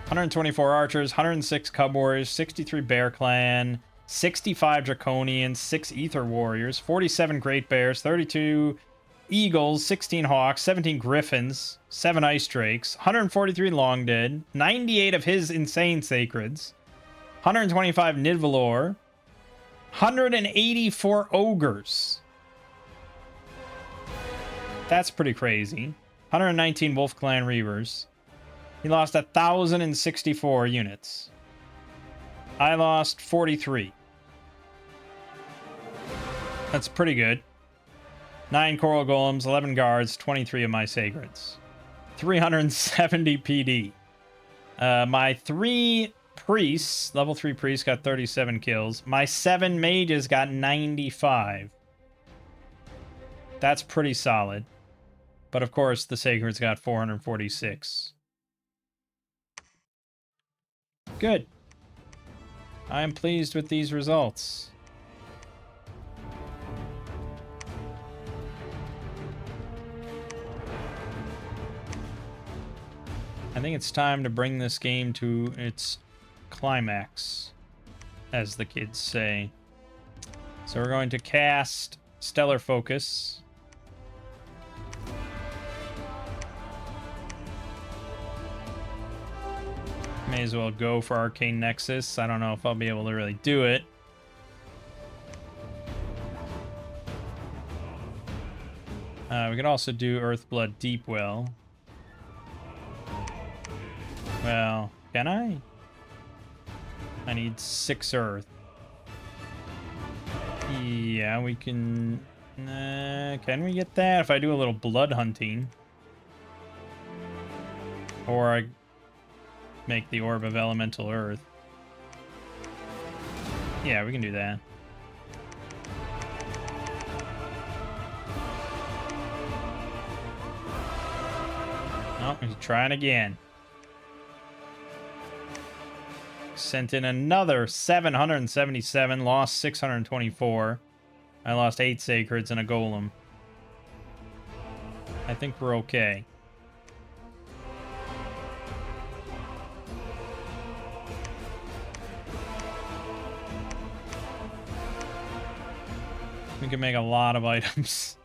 124 archers, 106 cub warriors, 63 bear clan, 65 draconians, 6 ether warriors, 47 great bears, 32 eagles, 16 hawks, 17 griffins, 7 ice drakes, 143 long dead, 98 of his insane sacreds, 125 nidvalor, 184 ogres. That's pretty crazy. 119 wolf clan reavers. He lost 1,064 units. I lost 43. That's pretty good. 9 coral golems, 11 guards, 23 of my sacreds. 370 PD. My 3 priests, level 3 priests, got 37 kills. My 7 mages got 95. That's pretty solid. But of course, the sacreds got 446. Good. I am pleased with these results. I think it's time to bring this game to its climax, as the kids say. So we're going to cast Stellar Focus. May as well go for Arcane Nexus. I don't know if I'll be able to really do it. We could also do Earthblood Deepwell. Well, can I? I need 6 earth. Yeah, we can... can we get that if I do a little blood hunting? Or I make the Orb of Elemental Earth. Yeah, we can do that. Oh, he's trying again. Sent in another 777, lost 624. I lost 8 sacreds and a golem. I think we're okay. We can make a lot of items.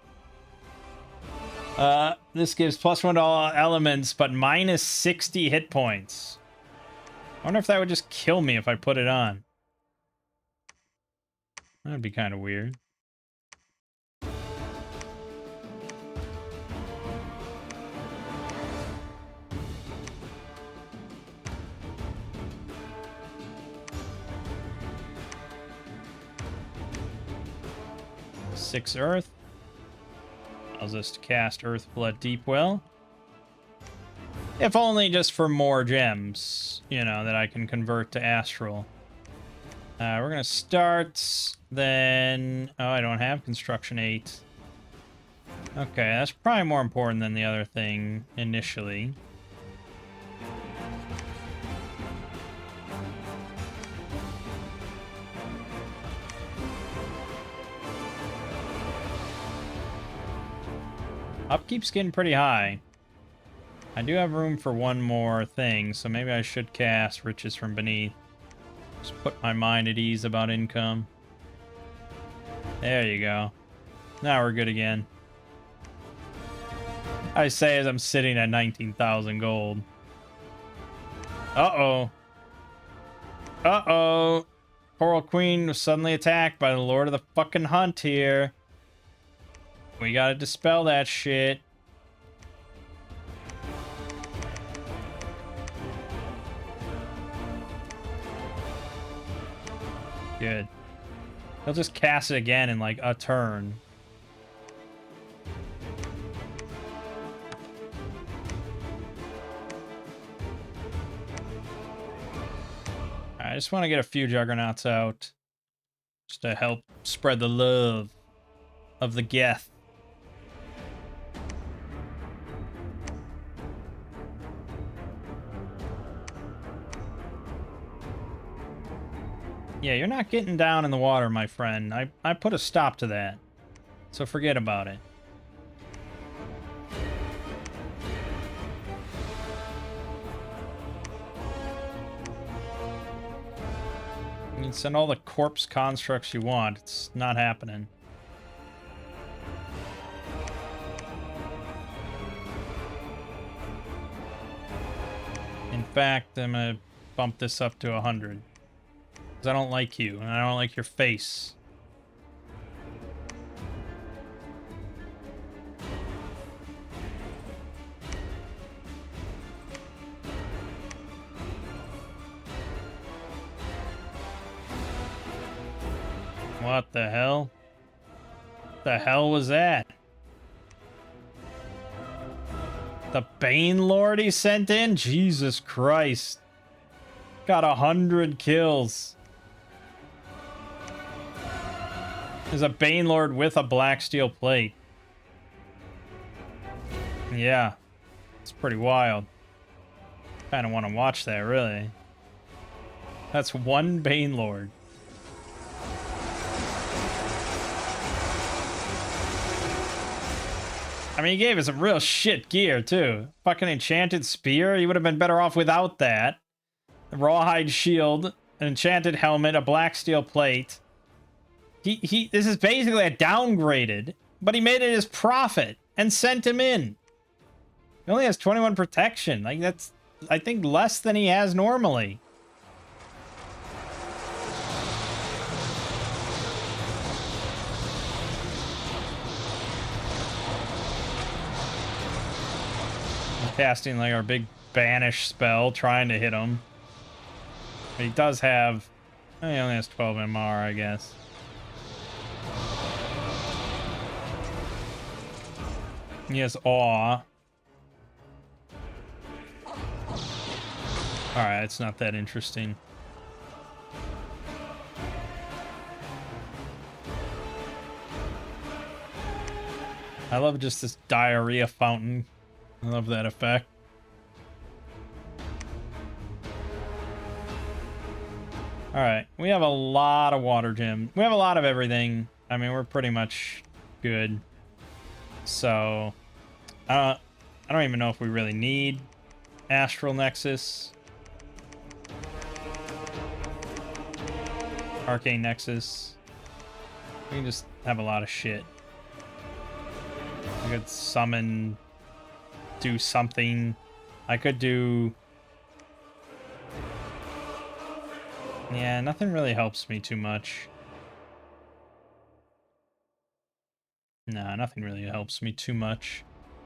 This gives +1 to all elements, but minus 60 hit points. I wonder if that would just kill me if I put it on. That'd be kind of weird. Six earth. Allows us to cast Earthblood Deepwell. If only just for more gems, you know, that I can convert to Astral. We're going to start, then... Oh, I don't have Construction 8. Okay, that's probably more important than the other thing initially. Upkeep's getting pretty high. I do have room for one more thing, so maybe I should cast Riches from Beneath. Just put my mind at ease about income. There you go. Now we're good again. I say as I'm sitting at 19,000 gold. Uh-oh. Uh-oh. Coral Queen was suddenly attacked by the Lord of the fucking Hunt here. We gotta dispel that shit. Good. He'll just cast it again in like a turn. I just want to get a few Juggernauts out. Just to help spread the love of the Geth. Yeah, you're not getting down in the water, my friend. I put a stop to that. So forget about it. You can send all the corpse constructs you want. It's not happening. In fact, I'm gonna bump this up to 100. Because I don't like you, and I don't like your face. What the hell? What the hell was that? The Bane Lord he sent in? Jesus Christ. Got 100 kills. There's a Bane Lord with a black steel plate. Yeah. It's pretty wild. Kind of want to watch that, really. That's one Bane Lord. I mean, he gave us some real shit gear, too. Fucking enchanted spear. He would have been better off without that. A rawhide shield, an enchanted helmet, a black steel plate. This is basically a downgraded, but he made it his profit and sent him in. He only has 21 protection. Like, that's, I think, less than he has normally. I'm casting, like, our big banish spell, trying to hit him. But he does have... He only has 12 MR, I guess. He has awe. Alright, it's not that interesting. I love just this diarrhea fountain. I love that effect. All right, we have a lot of water gem. We have a lot of everything. I mean, we're pretty much good. So, I don't even know if we really need Astral Nexus. Arcane Nexus. We can just have a lot of shit. I could summon, do something. I could do... Yeah, nothing really helps me too much. Nah, nothing really helps me too much.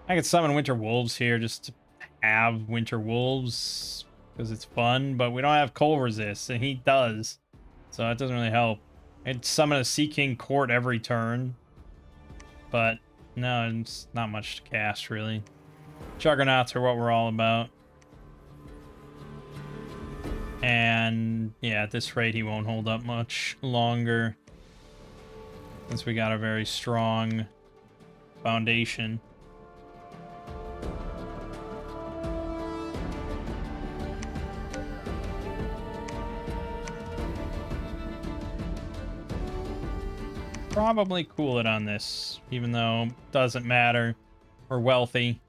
I could summon Winter Wolves here just to have Winter Wolves because it's fun, but we don't have Cold Resist, and he does. So it doesn't really help. I'd summon a Sea King Court every turn, but no, it's not much to cast, really. Juggernauts are what we're all about. And yeah, at this rate, he won't hold up much longer since we got a very strong foundation. Probably cool it on this, even though it doesn't matter. We're wealthy.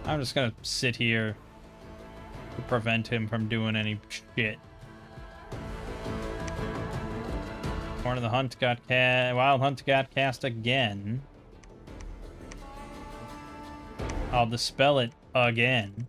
I'm just gonna sit here to prevent him from doing any shit. Horn of the Hunt got Wild Hunt got cast again. I'll dispel it again.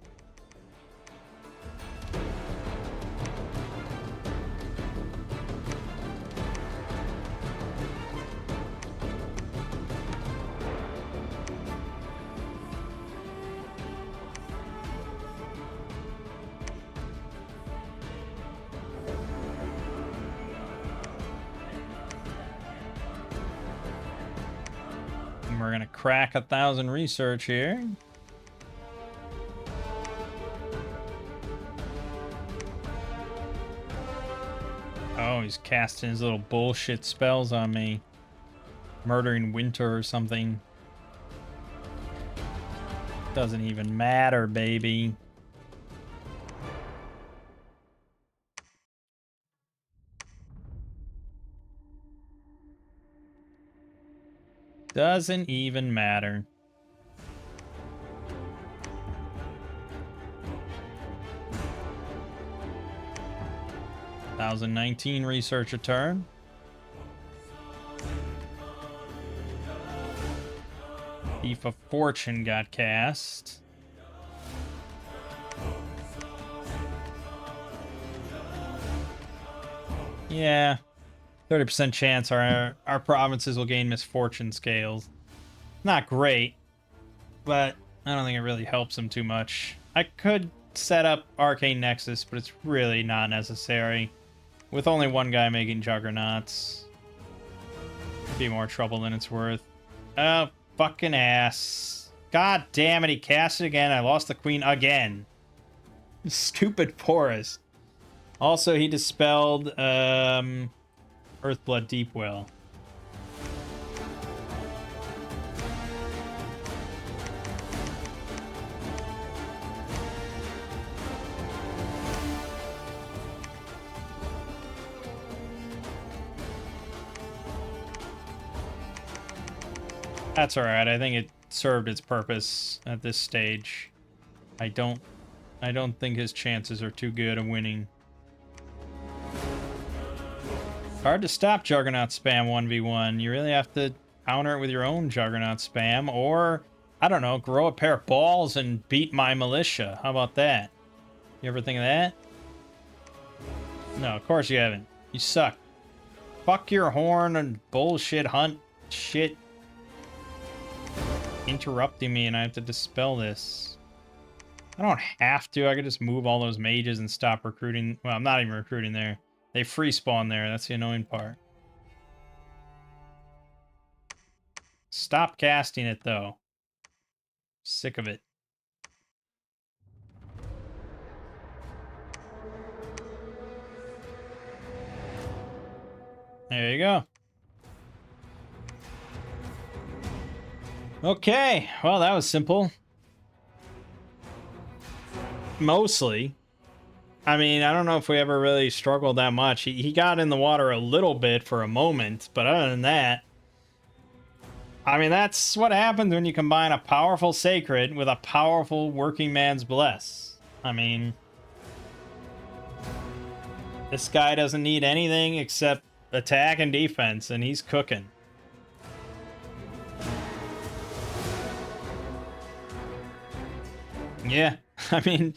We're gonna crack 1,000 research here. Oh, he's casting his little bullshit spells on me. Murdering Winter or something. Doesn't even matter, baby. Doesn't even matter. $1,019 research a turn. Thief of Fortune got cast. Yeah. 30% chance our provinces will gain misfortune scales. Not great, but I don't think it really helps them too much. I could set up Arcane Nexus, but it's really not necessary. With only one guy making Juggernauts, it'd be more trouble than it's worth. Oh, fucking ass. God damn it, he cast it again. I lost the queen again. Stupid Forest. Also, he dispelled, Earthblood Deepwell. That's alright. I think it served its purpose at this stage. I don't think his chances are too good of winning. Hard to stop Juggernaut spam 1v1. You really have to counter it with your own Juggernaut spam, or, I don't know, grow a pair of balls and beat my militia. How about that? You ever think of that? No, of course you haven't. You suck. Fuck your horn and bullshit hunt shit. Interrupting me and I have to dispel this. I don't have to. I could just move all those mages and stop recruiting. Well, I'm not even recruiting there. They free spawn there. That's the annoying part. Stop casting it, though. Sick of it. There you go. Okay. Well, that was simple. Mostly. I mean, I don't know if we ever really struggled that much. He got in the water a little bit for a moment, but other than that, I mean, that's what happens when you combine a powerful sacred with a powerful working man's bless. I mean, this guy doesn't need anything except attack and defense, and he's cooking. Yeah, I mean,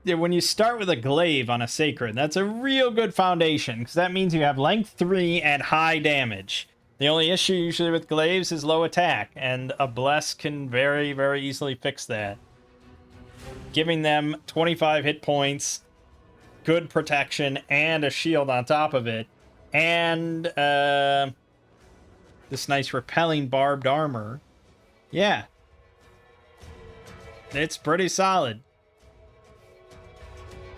yeah, when you start with a glaive on a sacred, that's a real good foundation, because that means you have length 3 and high damage. The only issue usually with glaives is low attack, and a bless can very, very easily fix that. Giving them 25 hit points, good protection, and a shield on top of it, and this nice repelling barbed armor. Yeah. It's pretty solid.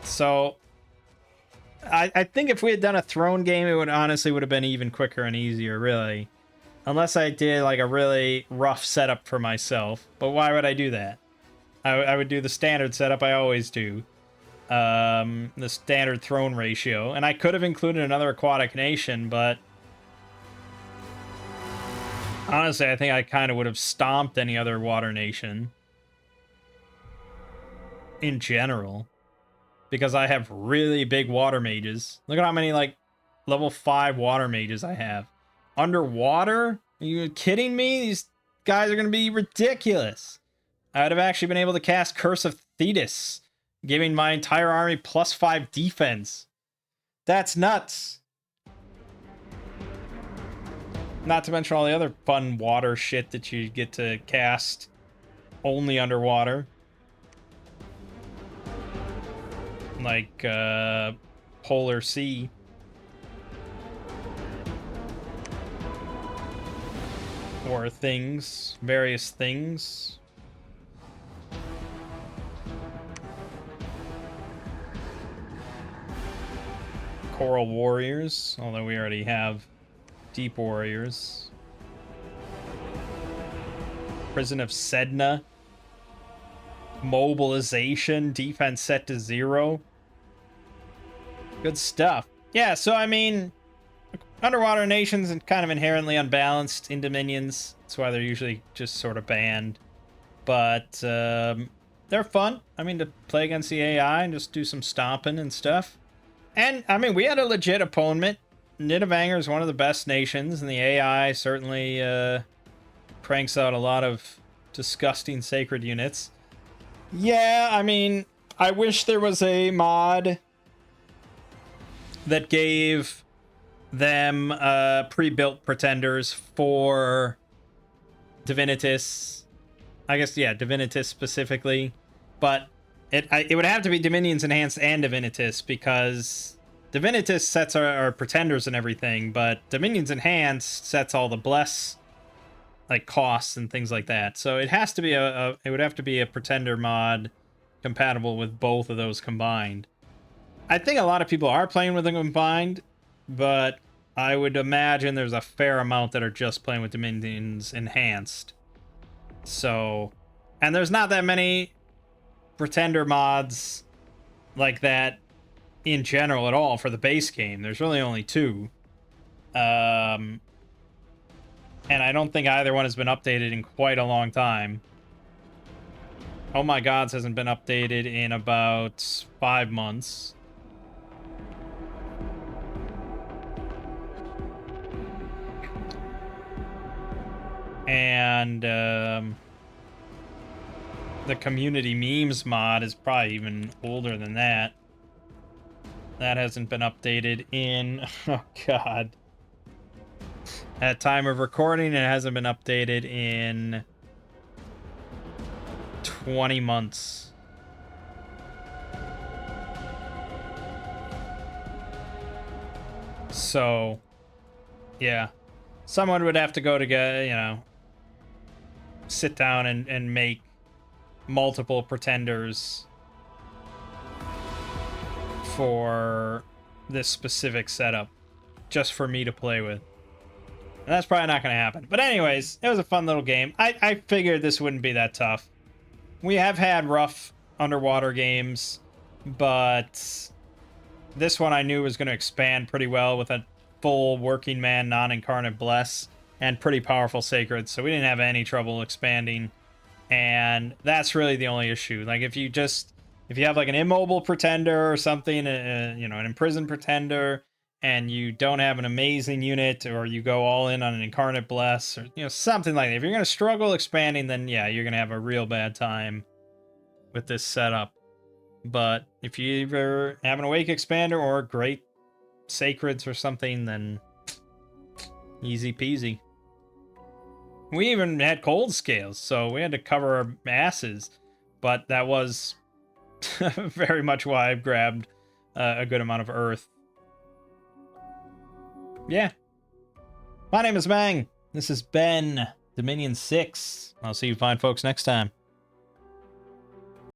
So, I think if we had done a throne game, it would have been even quicker and easier, really. Unless I did like a really rough setup for myself. But why would I do that? I would do the standard setup I always do. The standard throne ratio. And I could have included another aquatic nation, but honestly, I think I kind of would have stomped any other water nation. In general. Because I have really big water mages. Look at how many, like, level 5 water mages I have. Underwater? Are you kidding me? These guys are going to be ridiculous. I would have actually been able to cast Curse of Thetis, giving my entire army +5 defense. That's nuts. Not to mention all the other fun water shit that you get to cast only underwater. Like Polar Sea. Or things. Various things. Coral Warriors, although we already have Deep Warriors. Prison of Sedna. Mobilization, defense set to 0. Good stuff. Yeah, so I mean, underwater nations are kind of inherently unbalanced in Dominions. That's why they're usually just sort of banned. But they're fun. I mean, to play against the AI and just do some stomping and stuff. And, I mean, we had a legit opponent. Nidavellir is one of the best nations, and the AI certainly cranks out a lot of disgusting sacred units. Yeah, I mean, I wish there was a mod that gave them pre-built pretenders for Divinitas. I guess, yeah, Divinitas specifically. But it would have to be Dominions Enhanced and Divinitas, because Divinitas sets our pretenders and everything, but Dominions Enhanced sets all the bless like costs and things like that. So it has to be it would have to be a pretender mod compatible with both of those combined. I think a lot of people are playing with them combined, but I would imagine there's a fair amount that are just playing with Dominions Enhanced. So, and there's not that many pretender mods like that in general at all for the base game. There's really only 2. And I don't think either one has been updated in quite a long time. Oh My Gods hasn't been updated in about 5 months. And the community memes mod is probably even older than that. That hasn't been updated in, oh god. At time of recording, it hasn't been updated in 20 months. So, yeah. Someone would have to go together, you know, sit down and make multiple pretenders for this specific setup just for me to play with. And that's probably not going to happen. But anyways, it was a fun little game. I figured this wouldn't be that tough. We have had rough underwater games, but this one I knew was going to expand pretty well with a full working man non-incarnate bless and pretty powerful sacred, so we didn't have any trouble expanding. And that's really the only issue. Like if you have like an immobile pretender or something, you know, an imprisoned pretender, and you don't have an amazing unit, or you go all in on an incarnate bless, or you know, something like that. If you're gonna struggle expanding, then yeah, you're gonna have a real bad time with this setup. But if you either have an awake expander or great sacreds or something, then easy peasy. We even had cold scales, so we had to cover our asses, but that was very much why I grabbed a good amount of earth. Yeah. My name is Mangg. This has been Dominion 6. I'll see you fine folks next time.